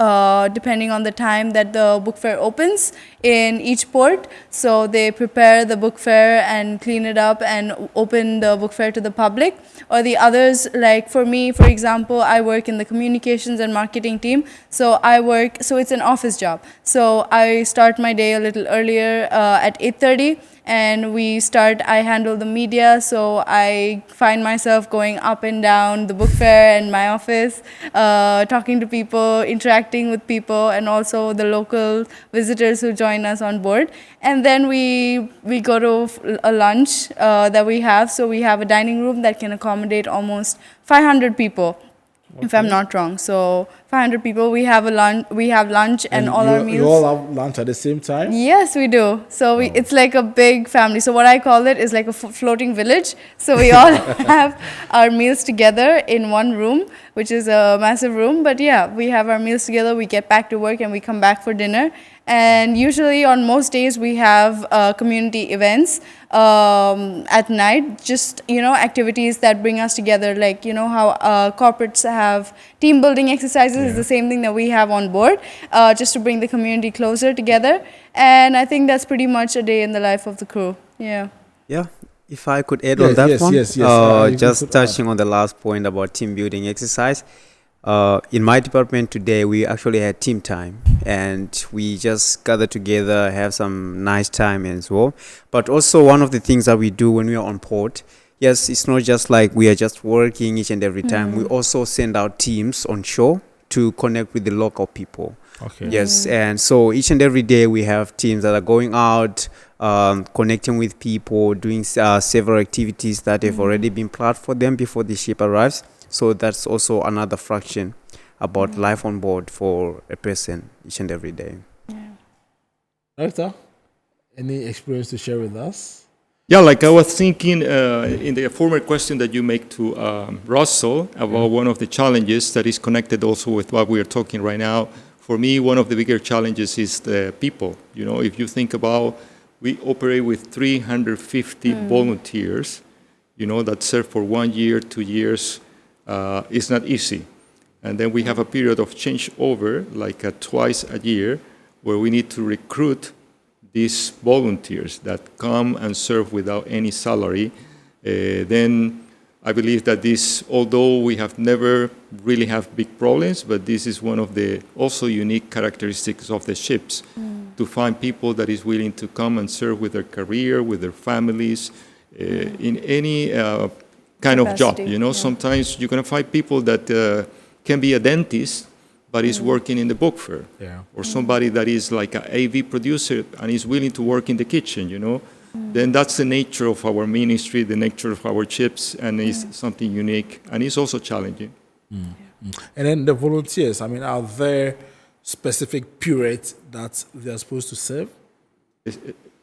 depending on the time that the book fair opens in each port. So they prepare the book fair and clean it up and open the book fair to the public. Or the others, like for me, for example, I work in the communications and marketing team. So it's an office job. So I start my day a little earlier at 8:30, and I handle the media. So I find myself going up and down the book fair and my office, talking to people, interacting with people, and also the local visitors who join us on board. And then we go to a lunch that we have. So we have a dining room that can accommodate almost 500 people. Okay. If I'm not wrong. So 500 people, we have lunch and all our meals. You all have lunch at the same time? Yes, we do. So it's like a big family. So what I call it is like a floating village. So we all have our meals together in one room, which is a massive room. But we have our meals together. We get back to work and we come back for dinner. And usually on most days we have community events at night, just, activities that bring us together, like, how corporates have team building exercises is the same thing that we have on board, just to bring the community closer together. And I think that's pretty much a day in the life of the crew. Yeah. If I could add on that one, yes. Just touching on the last point about team building exercise. In my department today, we actually had team time, and we just gather together, have some nice time as well. But also one of the things that we do when we are on port, yes, it's not just like we are just working each and every time. We also send out teams on shore to connect with the local people. Okay. Yes, and so each and every day we have teams that are going out, connecting with people, doing several activities that have already been planned for them before the ship arrives. So that's also another fraction. about life on board for a person each and every day. Doctor, any experience to share with us? Yeah, like I was thinking in the former question that you make to Russell about one of the challenges that is connected also with what we are talking right now. For me, one of the bigger challenges is the people. You know, if you think about, we operate with 350 volunteers, you know, that serve for 1 year, 2 years. It's not easy. And then we have a period of changeover, like twice a year, where we need to recruit these volunteers that come and serve without any salary. Then I believe that this, although we have never really have big problems, but this is one of the also unique characteristics of the ships, to find people that is willing to come and serve with their career, with their families, in any kind of job. You know, sometimes you're going to find people that can be a dentist, but is working in the book fair, or somebody that is like an AV producer and is willing to work in the kitchen, you know. Then that's the nature of our ministry, the nature of our ships, and it's something unique, and it's also challenging. And then the volunteers, I mean, are there specific periods that they are supposed to serve?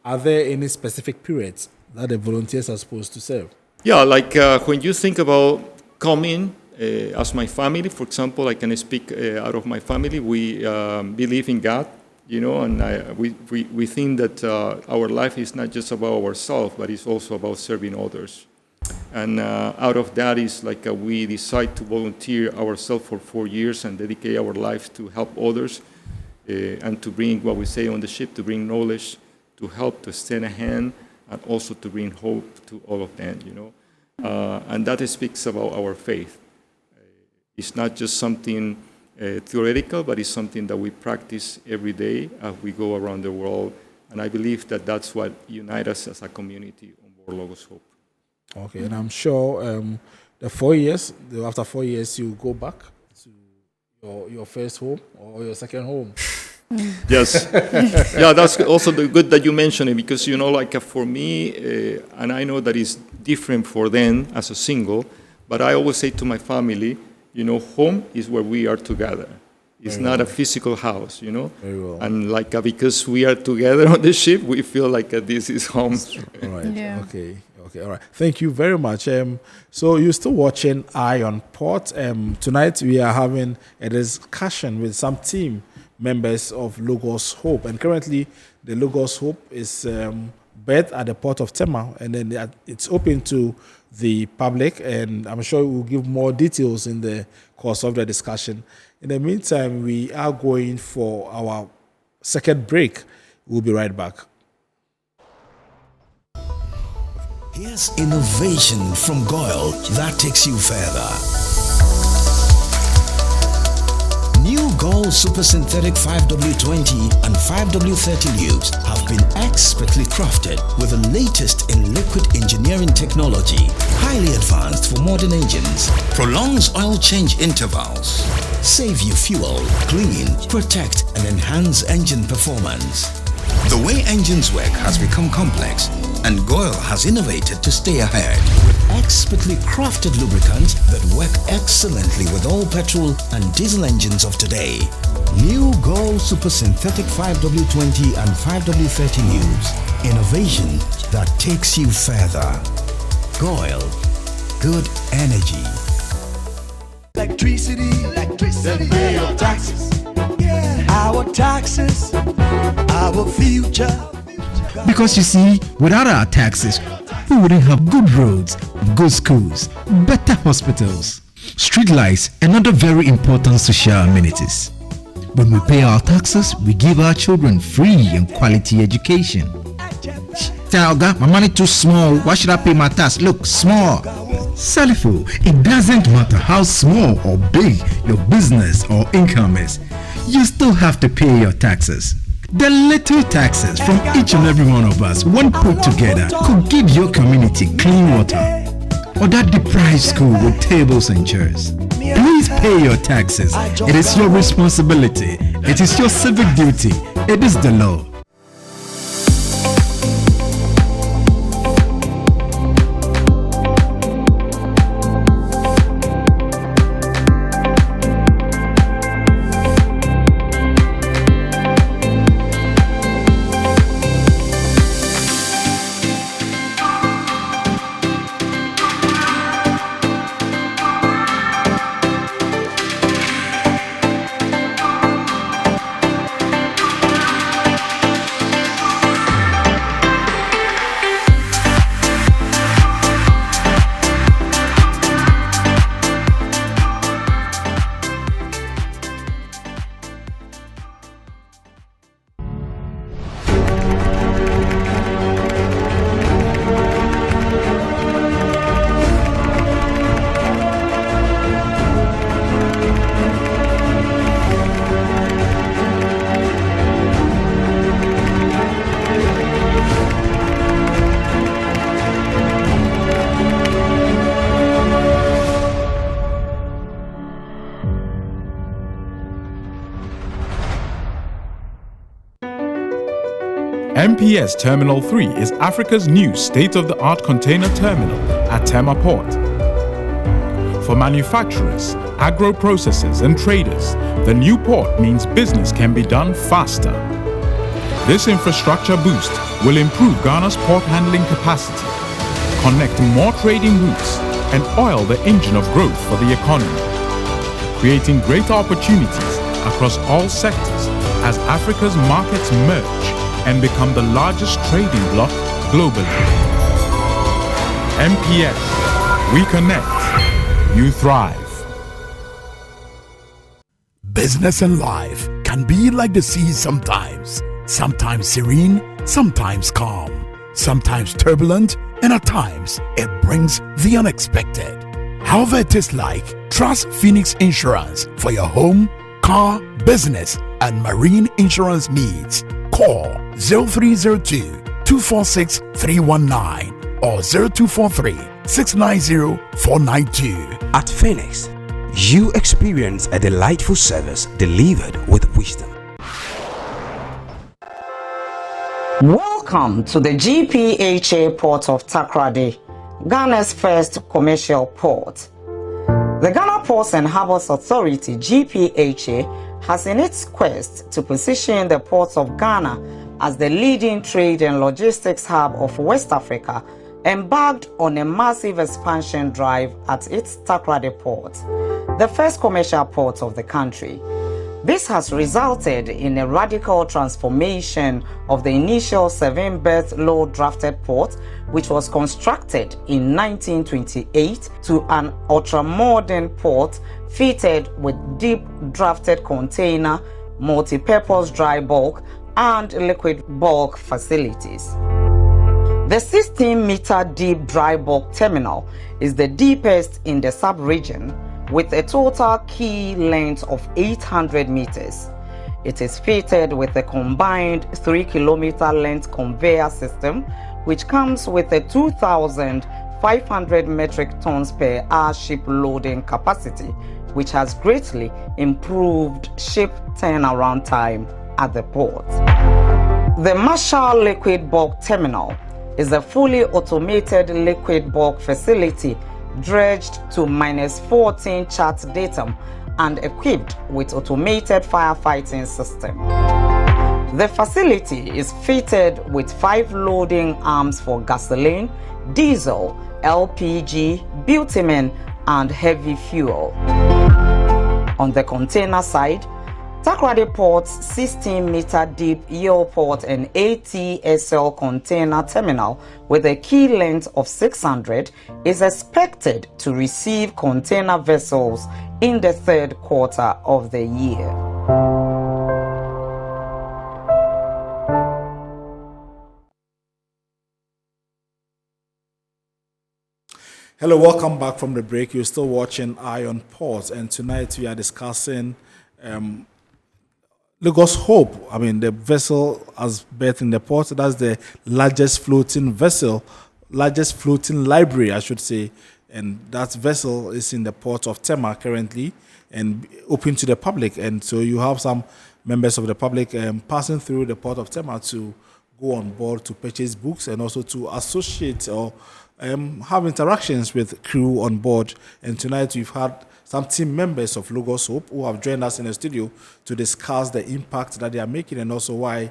Are there any specific periods that the volunteers are supposed to serve? Yeah, like when you think about coming, as my family, for example, I can speak out of my family. We believe in God, you know, and we think that our life is not just about ourselves, but it's also about serving others. And out of that is like we decide to volunteer ourselves for 4 years and dedicate our lives to help others and to bring what we say on the ship, to bring knowledge, to help, to extend a hand, and also to bring hope to all of them, you know. And that speaks about our faith. It's not just something theoretical, but it's something that we practice every day as we go around the world. And I believe that that's what unites us as a community on board Logos Hope. Okay, and I'm sure the 4 years, after 4 years, you go back to your first home or your second home. Yes. Yeah, that's also the good that you mentioned it, because, you know, like for me, and I know that it's different for them as a single, but I always say to my family, you know, home is where we are together. It's not a physical house, you know. Very well. And like because we are together on the ship, we feel like this is home. All right. Yeah. Okay. All right. Thank you very much. So you're still watching Eye on Port. Tonight we are having a discussion with some team members of Logos Hope, and currently the Logos Hope is berthed at the port of Tema, and then it's open to the public, and I'm sure we'll give more details in the course of the discussion. In the meantime, we are going for our second break. We'll be right back. Here's innovation from Goil that takes you further. New Goil Super Synthetic 5W20 and 5W30 lubes have been expertly crafted with the latest in liquid engineering technology, highly advanced for modern engines, prolongs oil change intervals, save you fuel, clean, protect and enhance engine performance. The way engines work has become complex, and Goil has innovated to stay ahead with expertly crafted lubricants that work excellently with all petrol and diesel engines of today. New Goil Super Synthetic 5W20 and 5W30 lubes. Innovation that takes you further. Goil. Good energy. Electricity. Then pay your taxes. Our taxes, our future. Because you see, without our taxes, we wouldn't have good roads, good schools, better hospitals, street lights, and other very important social amenities. When we pay our taxes, we give our children free and quality education. Talga, my money too small. Why should I pay my tax? Look, small. Salifo, it doesn't matter how small or big your business or income is. You still have to pay your taxes. The little taxes from each and every one of us, when put together, could give your community clean water or that deprived school with tables and chairs. Please pay your taxes. It is your responsibility. It is your civic duty. It is the law. MPS Terminal 3 is Africa's new state-of-the-art container terminal at Tema Port. For manufacturers, agro-processors and traders, the new port means business can be done faster. This infrastructure boost will improve Ghana's port handling capacity, connect more trading routes, and oil the engine of growth for the economy, creating greater opportunities across all sectors as Africa's markets merge and become the largest trading bloc globally. MPS, we connect, you thrive. Business and life can be like the sea sometimes. Sometimes serene, sometimes calm, sometimes turbulent, and at times it brings the unexpected. However it is like, trust Phoenix Insurance for your home, car, business, and marine insurance needs. Call 0302-246-319 or 0243-690-492. At Phoenix, you experience a delightful service delivered with wisdom. Welcome to the GPHA port of Takoradi, Ghana's first commercial port. The Ghana Ports and Harbours Authority-GPHA has in its quest to position the ports of Ghana as the leading trade and logistics hub of West Africa, embarked on a massive expansion drive at its Takoradi port, the first commercial port of the country. This has resulted in a radical transformation of the initial 7-berth low-drafted port, which was constructed in 1928, to an ultra-modern port fitted with deep drafted container, multi-purpose dry bulk, and liquid bulk facilities. The 16-meter deep dry bulk terminal is the deepest in the sub-region, with a total quay length of 800 meters. It is fitted with a combined 3-kilometer length conveyor system, which comes with a 2,500 metric tons per hour ship loading capacity, which has greatly improved ship turnaround time at the port. The Marshall Liquid Bulk Terminal is a fully automated liquid bulk facility dredged to -14 chart datum and equipped with automated firefighting system. The facility is fitted with 5 loading arms for gasoline, diesel, LPG, bitumen, and heavy fuel. On the container side, Takoradi Port's 16-meter deep Yield-Port and ATSL container terminal with a quay length of 600 is expected to receive container vessels in the 3rd quarter of the year. Hello, welcome back from the break. You're still watching Eye on Port, and tonight we are discussing Lagos Hope. I mean, the vessel has berthed in the port. That's the largest floating vessel, largest floating library, I should say. And that vessel is in the port of Tema currently and open to the public. And so you have some members of the public passing through the port of Tema to go on board to purchase books and also to associate or have interactions with crew on board. And tonight we've had some team members of Lagos Hope who have joined us in the studio to discuss the impact that they are making and also why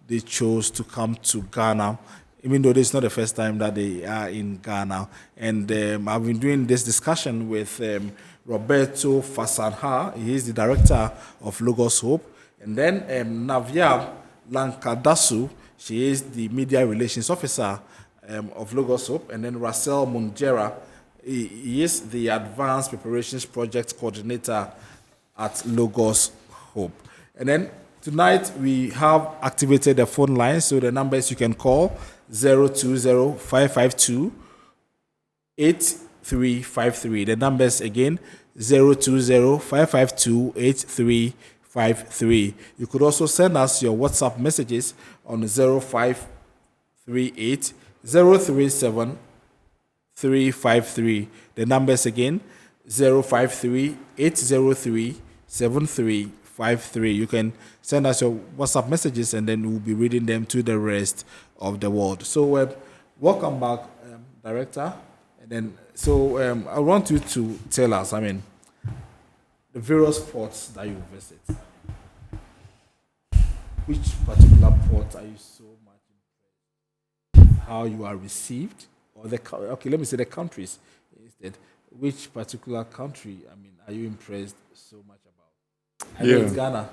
they chose to come to Ghana, even though this is not the first time that they are in Ghana. And I've been doing this discussion with Roberto Fasanha. He is the director of Lagos Hope. And then Navia Lankadasu, she is the media relations officer of Lagos Hope. And then Russell Munjera, he is the Advanced Preparations Project Coordinator at Lagos Hope. And then tonight we have activated the phone line, so the numbers you can call 020-552-8353. The numbers again 020-552-8353. You could also send us your WhatsApp messages on 0538-037-353. The numbers again 053-803-7353. 253. You can send us your WhatsApp messages, and then we'll be reading them to the rest of the world. So welcome back, Director. And then, I want you to tell us, the various ports that you visit. Which particular port are you so much impressed with how you are received? Or let me say the countries instead. Which particular country, are you impressed so much about? I know it's Ghana,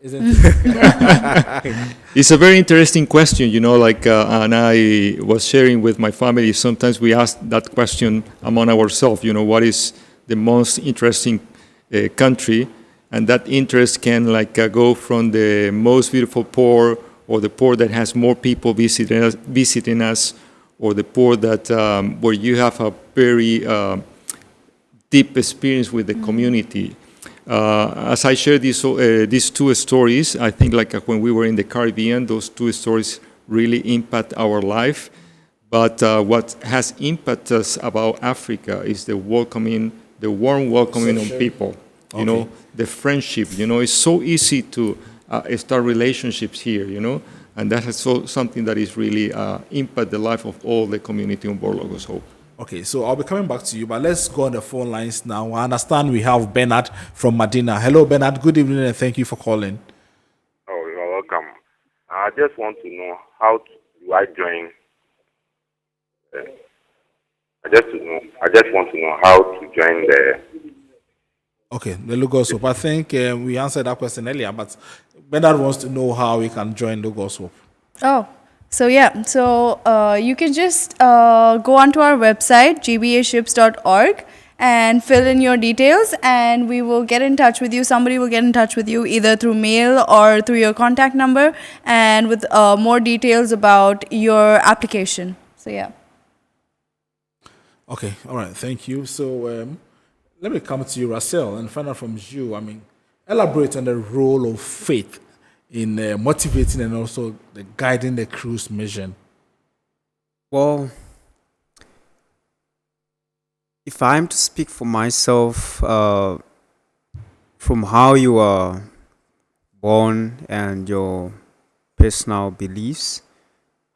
isn't it? It's a very interesting question, and I was sharing with my family. Sometimes we ask that question among ourselves, what is the most interesting country? And that interest can go from the most beautiful port, or the port that has more people visiting us, or the port that where you have a very deep experience with the community. As I share these two stories, I think when we were in the Caribbean, those two stories really impact our life. But what has impacted us about Africa is the warm welcoming of people. The friendship. It's so easy to start relationships here. And that is something that is really impact the life of all the community on board Logos Hope. Okay, so I'll be coming back to you, but let's go on the phone lines now. I understand we have Bernard from Medina. Hello, Bernard. Good evening, and thank you for calling. Oh, you're welcome. I just want to know how do I join. I just want to know how to join the. Okay, the Logos Hope. I think we answered that question earlier, but Bernard wants to know how we can join Logos Hope. Oh, so you can just go onto our website, gbaships.org, and fill in your details, and we will get in touch with you. Somebody will get in touch with you either through mail or through your contact number, and with more details about your application. So, yeah. Okay, all right, thank you. So, let me come to you, Russell, and find out from you. Elaborate on the role of faith in motivating and also guiding the crew's mission. Well, if I'm to speak for myself, from how you are born and your personal beliefs,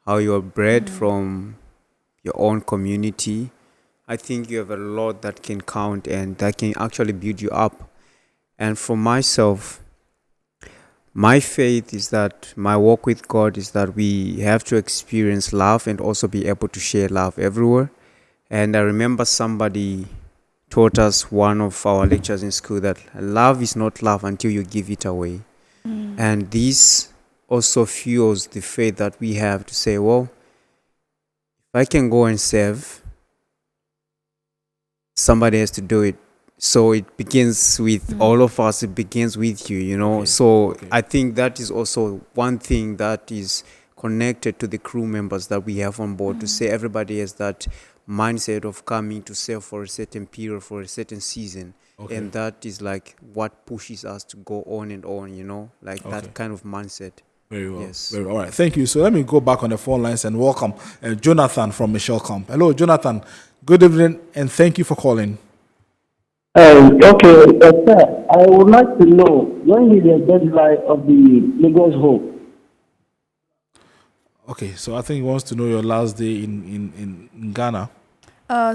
how you are bred from your own community, I think you have a lot that can count and that can actually build you up. And for myself, my faith is that my walk with God is that we have to experience love and also be able to share love everywhere. And I remember somebody taught us one of our lectures in school that love is not love until you give it away. And this also fuels the faith that we have to say, well, if I can go and serve, somebody has to do it. So it begins with all of us. It begins with you, Okay. I think that is also one thing that is connected to the crew members that we have on board, to say everybody has that mindset of coming to serve for a certain period, for a certain season. Okay. And that is what pushes us to go on and on, that kind of mindset. Very well. Yes. Very well. All right. Thank you. So let me go back on the phone lines and welcome Jonathan from Michelle Camp. Hello, Jonathan. Good evening, and thank you for calling. Okay, sir, I would like to know when is the deadline of the Lagos Hope? Okay, so I think he wants to know your last day in Ghana.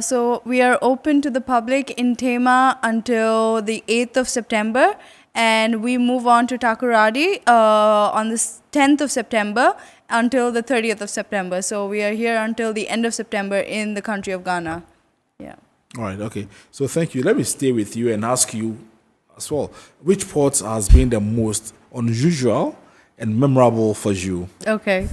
So we are open to the public in Tema until the 8th of September, and we move on to Takoradi on the 10th of September until the 30th of September. So we are here until the end of September in the country of Ghana. Yeah. All right, okay. So thank you. Let me stay with you and ask you as well, which port has been the most unusual and memorable for you? Okay.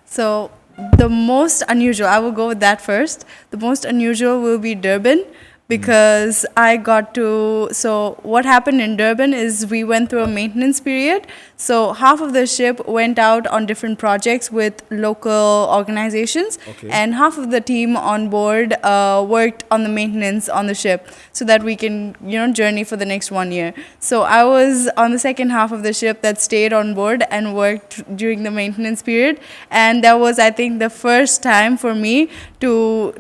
So the most unusual, I will go with that first. The most unusual will be Durban, because I got to, so what happened in Durban is we went through a maintenance period. So half of the ship went out on different projects with local organizations, and half of the team on board worked on the maintenance on the ship so that we can, journey for the next 1 year. So I was on the second half of the ship that stayed on board and worked during the maintenance period. And that was, I think, the first time for me to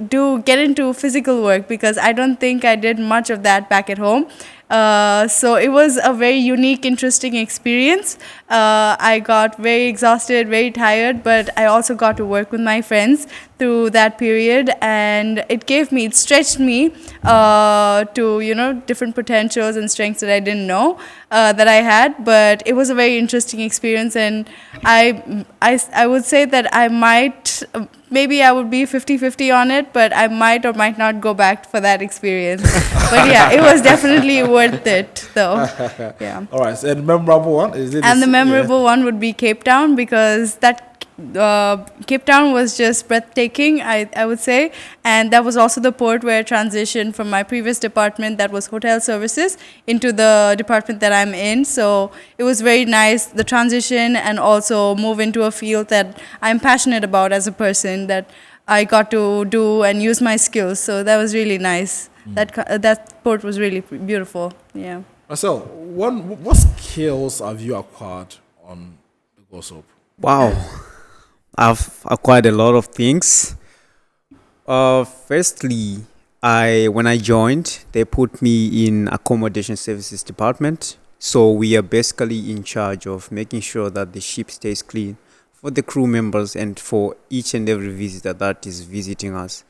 get into physical work, because I don't think I did much of that back at home. So it was a very unique, interesting experience. I got very exhausted, very tired, but I also got to work with my friends through that period, and it stretched me to different potentials and strengths that I didn't know that I had. But it was a very interesting experience, and I would say that I might. Maybe I would be 50-50 on it, but I might or might not go back for that experience. But yeah, it was definitely worth it, though. Yeah. All right. So, and memorable one is it? And the memorable one would be Cape Town, because that Cape Town was just breathtaking, I would say. And that was also the port where I transitioned from my previous department, that was hotel services, into the department that I'm in. So it was very nice, the transition, and also move into a field that I'm passionate about as a person, that I got to do and use my skills. So that was really nice. That port was really beautiful. Yeah. So, what skills have you acquired on the Goil Soap? Wow. I've acquired a lot of things. Firstly, when I joined, they put me in accommodation services department. So we are basically in charge of making sure that the ship stays clean for the crew members and for each and every visitor that is visiting us.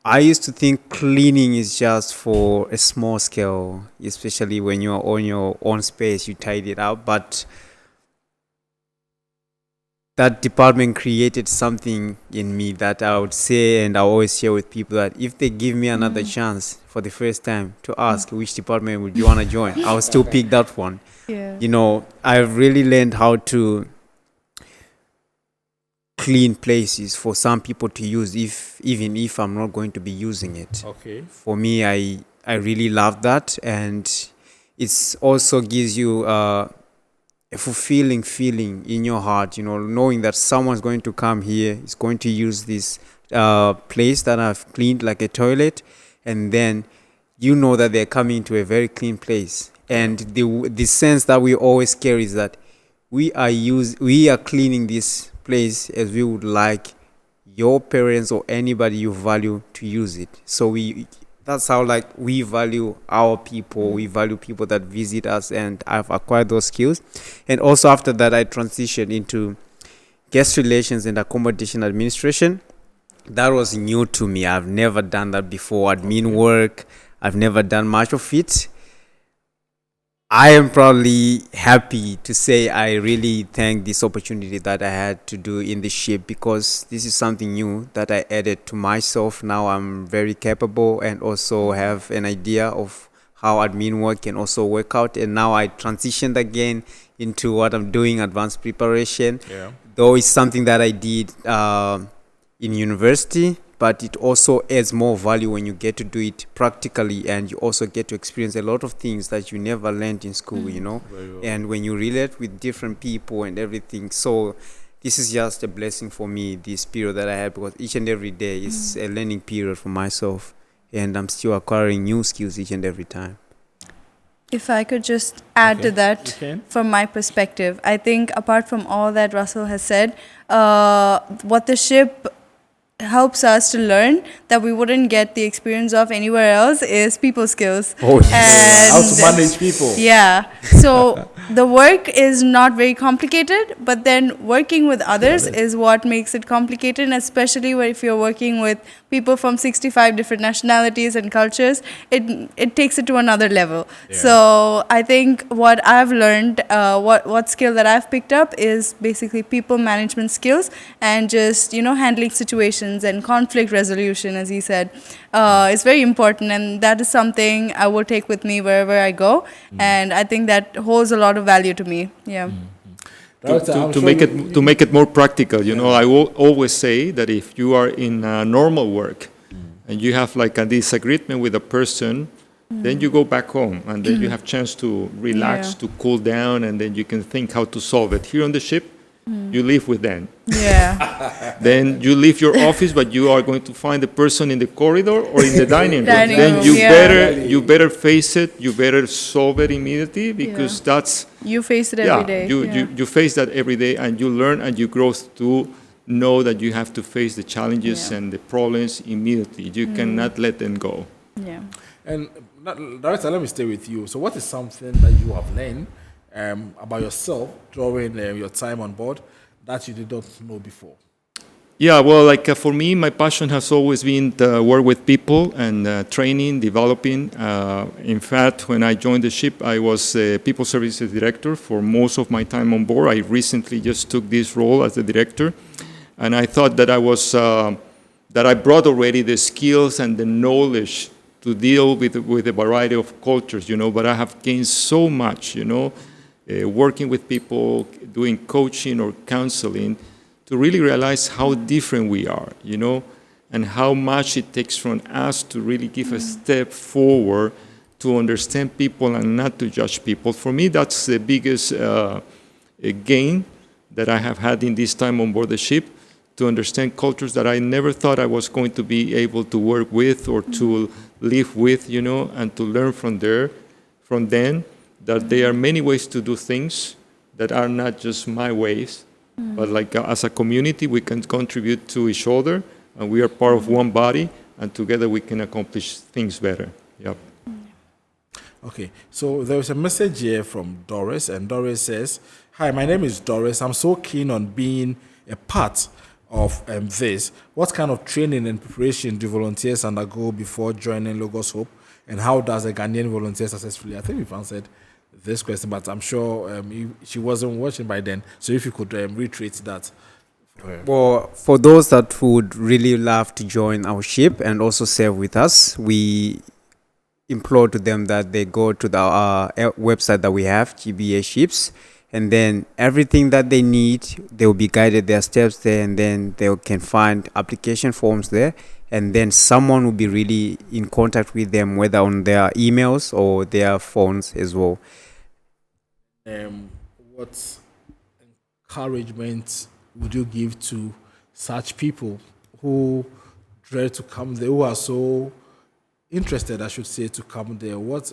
I used to think cleaning is just for a small scale, especially when you're on your own space, you tidy it up. But that department created something in me that I would say, and I always share with people, that if they give me another chance for the first time to ask which department would you want to join, I will still pick that one. Yeah. I've really learned how to clean places for some people to use, even if I'm not going to be using it. Okay. For me, I really love that, and it also gives you a fulfilling feeling in your heart, knowing that someone's going to come here, is going to use this place that I've cleaned, like a toilet, and then that they're coming to a very clean place. And the sense that we always carry is that we are cleaning this place as we would like your parents or anybody you value to use it. So that's how we value our people. We value people that visit us, and I've acquired those skills. And also after that, I transitioned into guest relations and accommodation administration. That was new to me. I've never done that before. Admin work, I've never done much of it. I am probably happy to say I really thank this opportunity that I had to do in the ship, because this is something new that I added to myself. Now I'm very capable and also have an idea of how admin work can also work out. And now I transitioned again into what I'm doing, advanced preparation. Yeah. Though it's something that I did in university, but it also adds more value when you get to do it practically, and you also get to experience a lot of things that you never learned in school, Very well. And when you relate with different people and everything. So this is just a blessing for me, this period that I had, because each and every day is a learning period for myself, and I'm still acquiring new skills each and every time. If I could just add to that, from my perspective, I think apart from all that Russell has said, what the ship helps us to learn that we wouldn't get the experience of anywhere else is people skills. Oh, yes. How to manage people. Yeah. So the work is not very complicated, but then working with others is what makes it complicated, and especially if you're working with people from 65 different nationalities and cultures, it takes it to another level. Yeah. So I think what I've learned, what skill that I've picked up is basically people management skills, and just handling situations and conflict resolution, as he said, is very important, and that is something I will take with me wherever I go, and I think that holds a lot of value to me. Yeah. To make it more practical, I always say that if you are in normal work and you have like a disagreement with a person, then you go back home, and then you have chance to relax, to cool down, and then you can think how to solve it. Here on the ship, you live with them. Yeah. Then you leave your office, but you are going to find the person in the corridor or in the dining room. Then you better face it. You better solve it immediately, because that's you face it every day. You face that every day, and you learn and you grow to know that you have to face the challenges and the problems immediately. You cannot let them go. Yeah. And Director, let me stay with you. So, what is something that you have learned about yourself during your time on board that you did not know before? Yeah, well, like for me, my passion has always been to work with people and training, developing. In fact, when I joined the ship, I was a people services director for most of my time on board. I recently just took this role as the director, and I thought that I brought already the skills and the knowledge to deal with a variety of cultures, but I have gained so much, working with people, doing coaching or counseling, to really realize how different we are, and how much it takes from us to really give a step forward to understand people and not to judge people. For me, that's the biggest gain that I have had in this time on board the ship, to understand cultures that I never thought I was going to be able to work with or to live with, and to learn from them, that there are many ways to do things that are not just my ways. But like as a community, we can contribute to each other, and we are part of one body, and together we can accomplish things better. Yep. Okay, so there is a message here from Doris, and Doris says, "Hi, my name is Doris. I'm so keen on being a part of this. What kind of training and preparation do volunteers undergo before joining Logos Hope, and how does a Ghanaian volunteer successfully?" I think we've answered this question, but I'm sure she wasn't watching by then. So if you could reiterate that. Well, for those that would really love to join our ship and also serve with us, we implore to them that they go to our website that we have, GBA Ships, and then everything that they need, they will be guided their steps there, and then they can find application forms there, and then someone will be really in contact with them, whether on their emails or their phones as well. What encouragement would you give to such people who dread to come there, who are so interested, I should say, to come there? What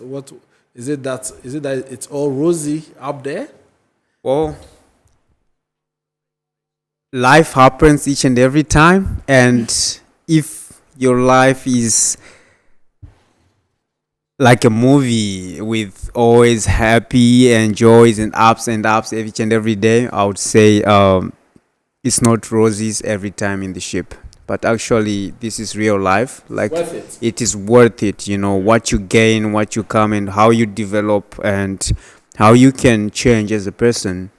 is it that it's all rosy up there? Well, life happens each and every time, and if your life is like a movie with always happy and joys and ups each and every day, I would say it's not roses every time in the ship. But actually, this is real life. Like, it is worth it, what you gain, what you come, and how you develop, and how you can change as a person,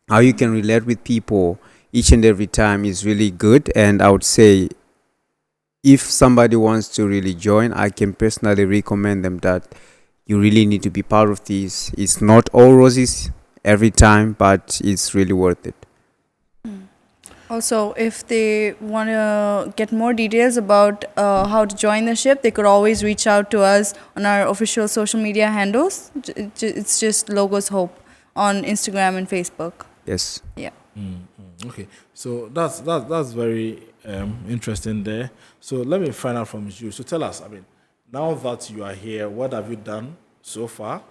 how you can relate with people each and every time is really good. And I would say, if somebody wants to really join, I can personally recommend them that you really need to be part of this. It's not all roses every time, but it's really worth it. Also, if they want to get more details about how to join the ship, they could always reach out to us on our official social media handles. It's just Logos Hope on Instagram and Facebook. Yes. Yeah. Okay, so that's very interesting there. So let me find out from you. So tell us, now that you are here, what have you done so far?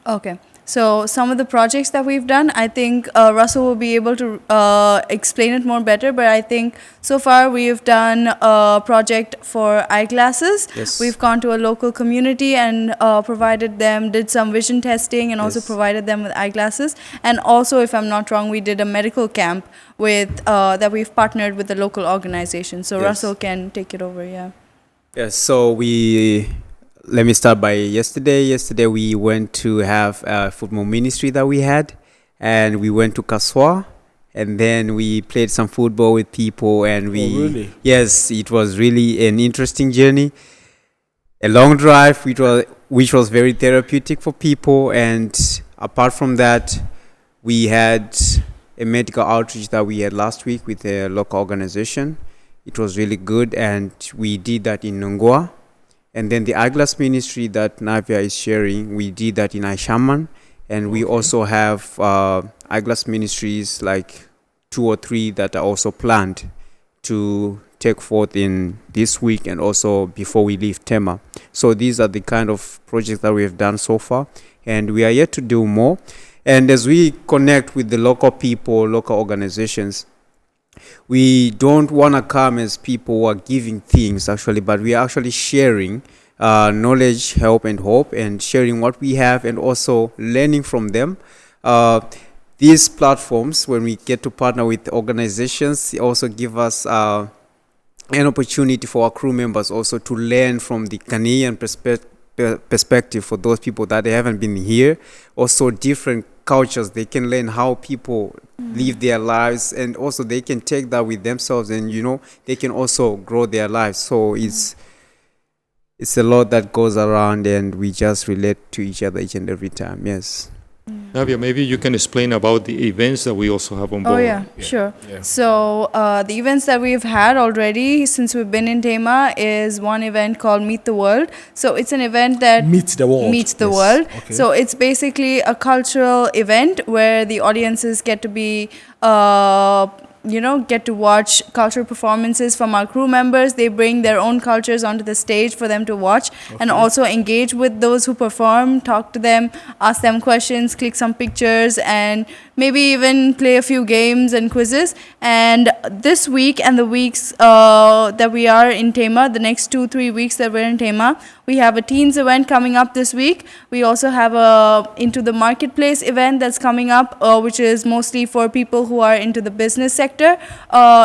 Okay, so some of the projects that we've done, I think Russell will be able to explain it more better, but I think so far we've done a project for eyeglasses. Yes. We've gone to a local community and did some vision testing, and also provided them with eyeglasses. And also, if I'm not wrong, we did a medical camp with that we've partnered with a local organization. So Russell can take it over, yeah. Yes, so let me start by yesterday. Yesterday we went to have a football ministry that we had, and we went to Kaswa, and then we played some football with people, and really? Yes, it was really an interesting journey, a long drive, which was very therapeutic for people. And apart from that, we had a medical outreach that we had last week with a local organization. It was really good, and we did that in Nongwa. And then the eyeglass ministry that Navia is sharing, we did that in Aishaman. And we also have eyeglass ministries, like 2 or 3 that are also planned to take forth in this week and also before we leave Tema. So these are the kind of projects that we have done so far, and we are yet to do more. And as we connect with the local people, local organizations, we don't want to come as people who are giving things, actually, but we are actually sharing knowledge, help, and hope, and sharing what we have, and also learning from them. These platforms, when we get to partner with organizations, they also give us an opportunity for our crew members also to learn from the Ghanaian perspective for those people that they haven't been here. Also different cultures, they can learn how people live their lives, and also they can take that with themselves, and they can also grow their lives. So it's a lot that goes around, and we just relate to each other each and every time. Yes. Navia, maybe you can explain about the events that we also have on board. Oh yeah, sure. Yeah. So the events that we've had already since we've been in Tema is one event called Meet the World. So it's an event that meets the world. Okay. So it's basically a cultural event where the audiences get to be get to watch cultural performances from our crew members. They bring their own cultures onto the stage for them to watch, and also engage with those who perform, talk to them, ask them questions, click some pictures, and maybe even play a few games and quizzes. And this week and the weeks that we are in Tema, the next 2-3 weeks that we're in Tema, we have a teens event coming up this week. We also have a Into the Marketplace event that's coming up, which is mostly for people who are into the business sector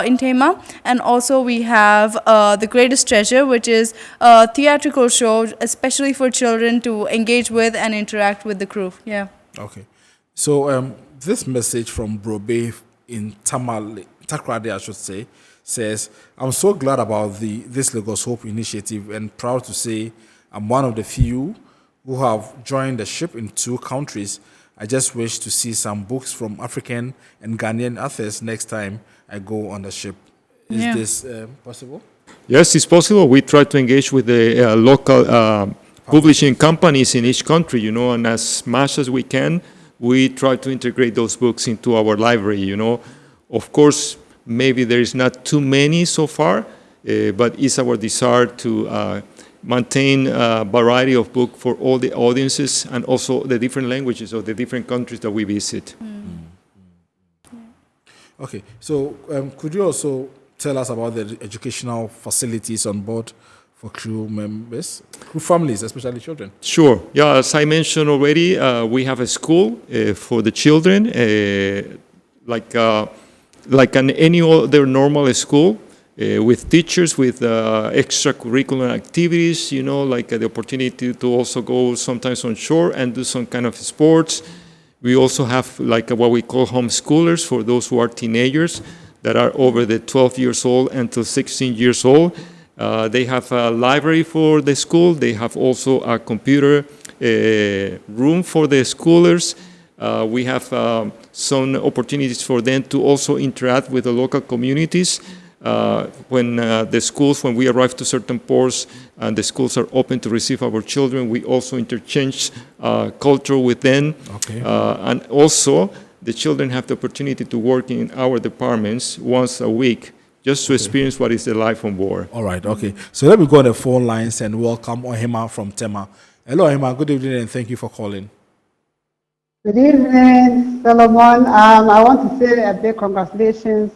in Tema. And also we have The Greatest Treasure, which is a theatrical show, especially for children to engage with and interact with the crew. Yeah. Okay. So this message from Brobe in Takoradi, I should say, says, I'm so glad about this Lagos Hope initiative and proud to say I'm one of the few who have joined the ship in 2 countries. I just wish to see some books from African and Ghanaian authors next time I go on the ship. Is this possible? Yes, it's possible. We try to engage with the local publishing companies in each country, and as much as we can, we try to integrate those books into our library, Of course, maybe there is not too many so far, but it's our desire to maintain a variety of books for all the audiences and also the different languages of the different countries that we visit. Okay, so could you also tell us about the educational facilities on board for crew members, crew families, especially children? Sure. Yeah, as I mentioned already, we have a school for the children, like any other normal school, with teachers, with extracurricular activities, like the opportunity to also go sometimes on shore and do some kind of sports. We also have like what we call homeschoolers for those who are teenagers that are over the 12 years old until 16 years old. They have a library for the school. They have also a computer room for the schoolers. We have some opportunities for them to also interact with the local communities. When we arrive to certain ports and the schools are open to receive our children, we also interchange culture with them. Okay. And also, the children have the opportunity to work in our departments once a week, just to experience what is the life on board. All right, okay. So let me go on the phone lines and welcome Ohima from Tema. Hello, Ohima. Good evening and thank you for calling. Good evening, Solomon. I want to say a big congratulations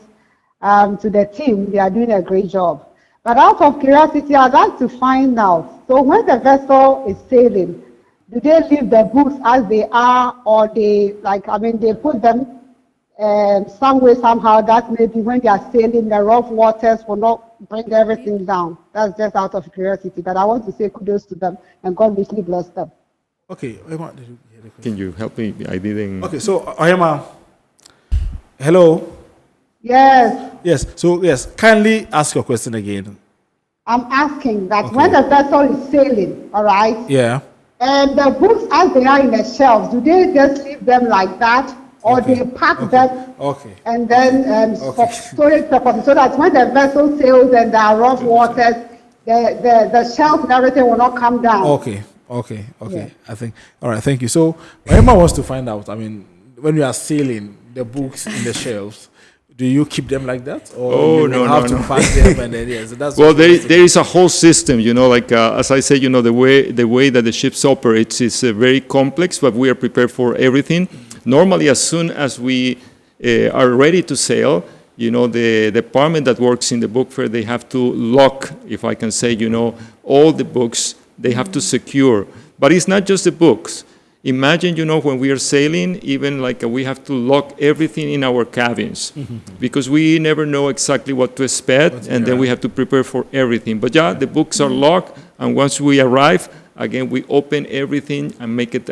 to the team. They are doing a great job. But out of curiosity, I'd like to find out, so when the vessel is sailing, do they leave the books as they are, or they put them some way, somehow, that maybe when they are sailing, the rough waters will not bring everything down? That's just out of curiosity. But I want to say kudos to them, and God richly bless them. Okay, Ohima, did you hear the question? Can you help me? I didn't... Okay, so Ohima, hello? Yes. Yes. So yes, kindly ask your question again. I'm asking that when the vessel is sailing, all right? Yeah. And the books as they are in the shelves, do they just leave them like that, or they pack them and then for storage purposes, so that when the vessel sails and there are rough waters, the shelf and everything will not come down? Okay. Yeah. I think. All right. Thank you. So Emma wants to find out. I mean, when you are sailing, the books in the shelves, do you keep them like that, or you have to pack them and then that's well, there is a whole system, like as I said, the way that the ships operates is very complex, but we are prepared for everything. Normally, as soon as we are ready to sail, the department that works in the book fair, they have to lock, if I can say, all the books They have to secure. But it's not just the books. Imagine, when we are sailing, even like we have to lock everything in our cabins because we never know exactly what to expect, and then we have to prepare for everything. But yeah, the books are locked, and once we arrive, again, we open everything and make it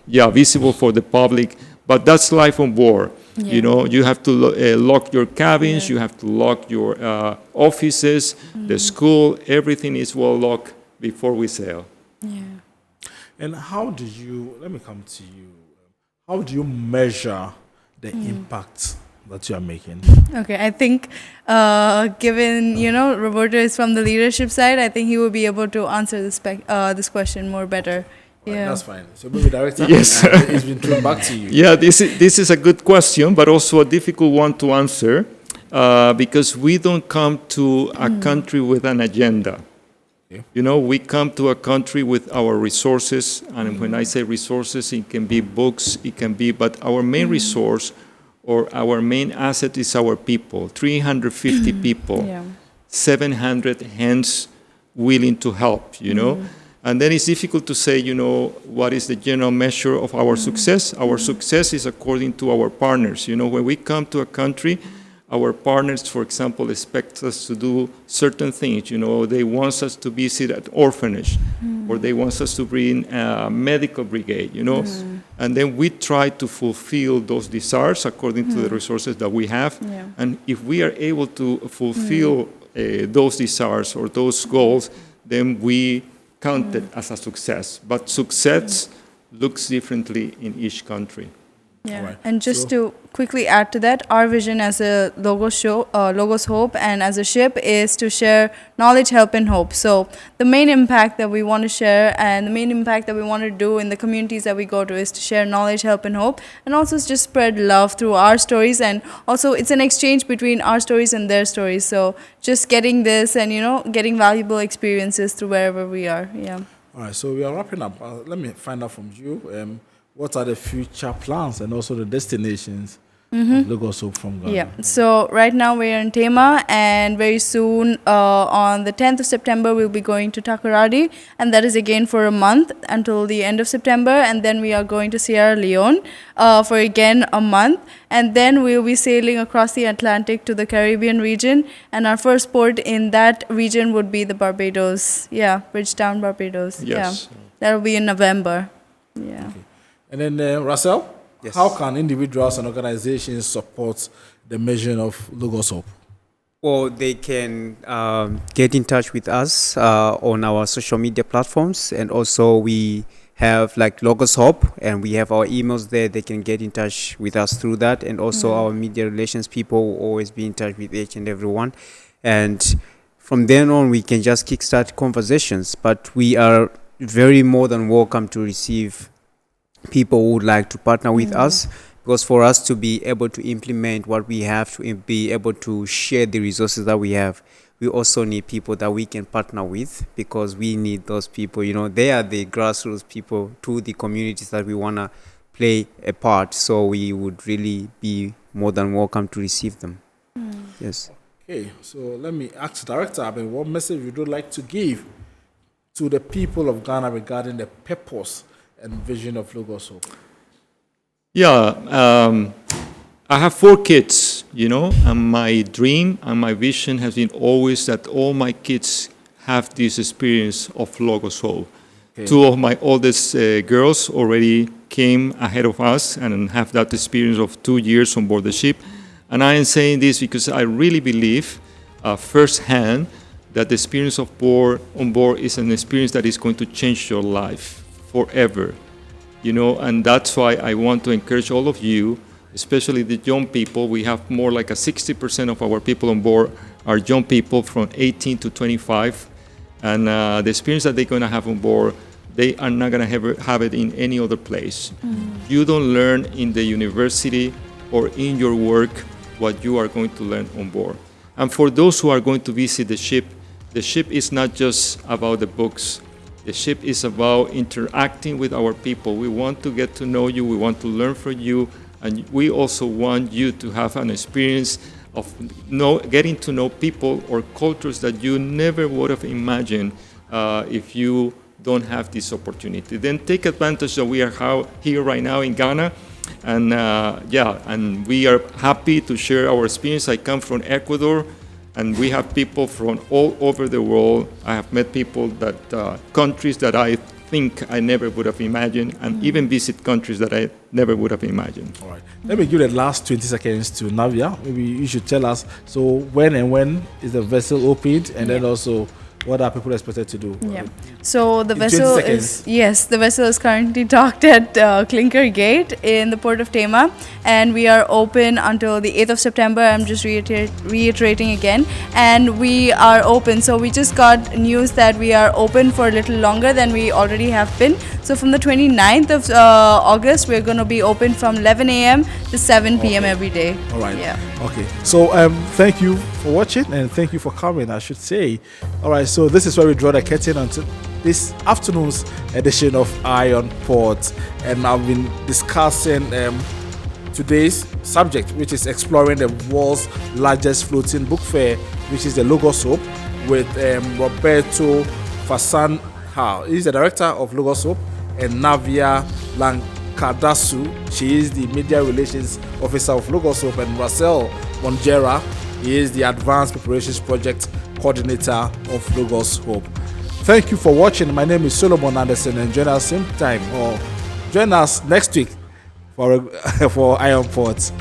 visible for the public. But that's life on board. Yeah. You have to lock your cabins, you have to lock your offices, the school, everything is well locked before we sail. Yeah. And how do you, let me come to you, how do you measure the impact that you are making? Okay, I think given, Roberto is from the leadership side, I think he will be able to answer this question more better. Right, Yeah. that's fine. So maybe director, Yes. it's been thrown back to you. Yeah, this is a good question, but also a difficult one to answer because we don't come to a country with an agenda. We come to a country with our resources, and when I say resources, it can be books, it can be, but our main resource or our main asset is our people, 350 people, 700 hands willing to help, And then it's difficult to say, what is the general measure of our success? Our success is according to our partners. When we come to a country, our partners, for example, expect us to do certain things. They want us to visit an orphanage, or they want us to bring a medical brigade, And then we try to fulfill those desires according to the resources that we have. Yeah. And if we are able to fulfill those desires or those goals, then we count it as a success. But success looks differently in each country. Yeah, right. And just to quickly add to that, our vision as a Logos Hope and as a ship is to share knowledge, help, and hope. So the main impact that we want to share and the main impact that we want to do in the communities that we go to is to share knowledge, help, and hope, and also just spread love through our stories. And also it's an exchange between our stories and their stories. So just getting this and, getting valuable experiences through wherever we are. Yeah. All right, so we are wrapping up. Let me find out from you. What are the future plans and also the destinations of Lagos Hope from Ghana? Yeah, so right now we're in Tema, and very soon on the 10th of September we'll be going to Takoradi, and that is again for a month until the end of September, and then we are going to Sierra Leone for again a month, and then we'll be sailing across the Atlantic to the Caribbean region, and our first port in that region would be the Barbados. Yeah, Bridgetown, Barbados. Yes. Yeah, that'll be in November. Yeah. Okay. And then, Russell, how can individuals and organizations support the mission of Lagos Hope? Well, they can get in touch with us on our social media platforms, and also we have like Lagos Hope, and we have our emails there. They can get in touch with us through that, and also our media relations people will always be in touch with each and everyone. And from then on, we can just kickstart conversations, but we are very more than welcome to receive people who would like to partner with us, because for us to be able to implement what we have, to be able to share the resources that we have, we also need people that we can partner with, because we need those people. They are the grassroots people to the communities that we want to play a part, so we would really be more than welcome to receive them. Yes. Okay, so let me ask Director Aben, what message would you like to give to the people of Ghana regarding the purpose and vision of Lagos Hope? Yeah, I have 4 kids, and my dream and my vision has been always that all my kids have this experience of Lagos Hope. Okay. 2 of my oldest girls already came ahead of us and have that experience of 2 years on board the ship. And I am saying this because I really believe firsthand that the experience of on board is an experience that is going to change your life forever, and that's why I want to encourage all of you, especially the young people. We have more like 60% of our people on board are young people from 18 to 25, and the experience that they're going to have on board, they are not going to have it in any other place. You don't learn in the university or in your work what you are going to learn on board. And for those who are going to visit the ship is not just about the books. The ship is about interacting with our people. We want to get to know you. We want to learn from you. And we also want you to have an experience of getting to know people or cultures that you never would have imagined if you don't have this opportunity. Then take advantage that we are here right now in Ghana. And and we are happy to share our experience. I come from Ecuador, and we have people from all over the world. I have met people that, countries that I think I never would have imagined, and even visit countries that I never would have imagined. All right. Let me give the last 20 seconds to Navia. Maybe you should tell us, so when is the vessel opened, and then also what are people expected to do? Yeah. So the vessel is currently docked at Clinker Gate in the port of Tema, and we are open until the 8th of September. I'm just reiterating again, and we are open. So we just got news that we are open for a little longer than we already have been. So from the 29th of August, we're going to be open from 11 a.m. to 7 p.m. every day. All right. Yeah. Okay. So thank you for watching, and thank you for coming, I should say. All right. So this is where we draw the curtain onto this afternoon's edition of Eye on Port, and I've been discussing today's subject, which is exploring the world's largest floating book fair, which is the Lagos Hope, with Roberto Fasanha. He's the director of Lagos Hope, and Navia Lankadasu. She is the media relations officer of Lagos Hope, and Russell Monjera. He is the advanced preparations project coordinator of Lagos Hope. Thank you for watching. My name is Solomon Anderson, and join us same time, or join us next week for Eye on Port.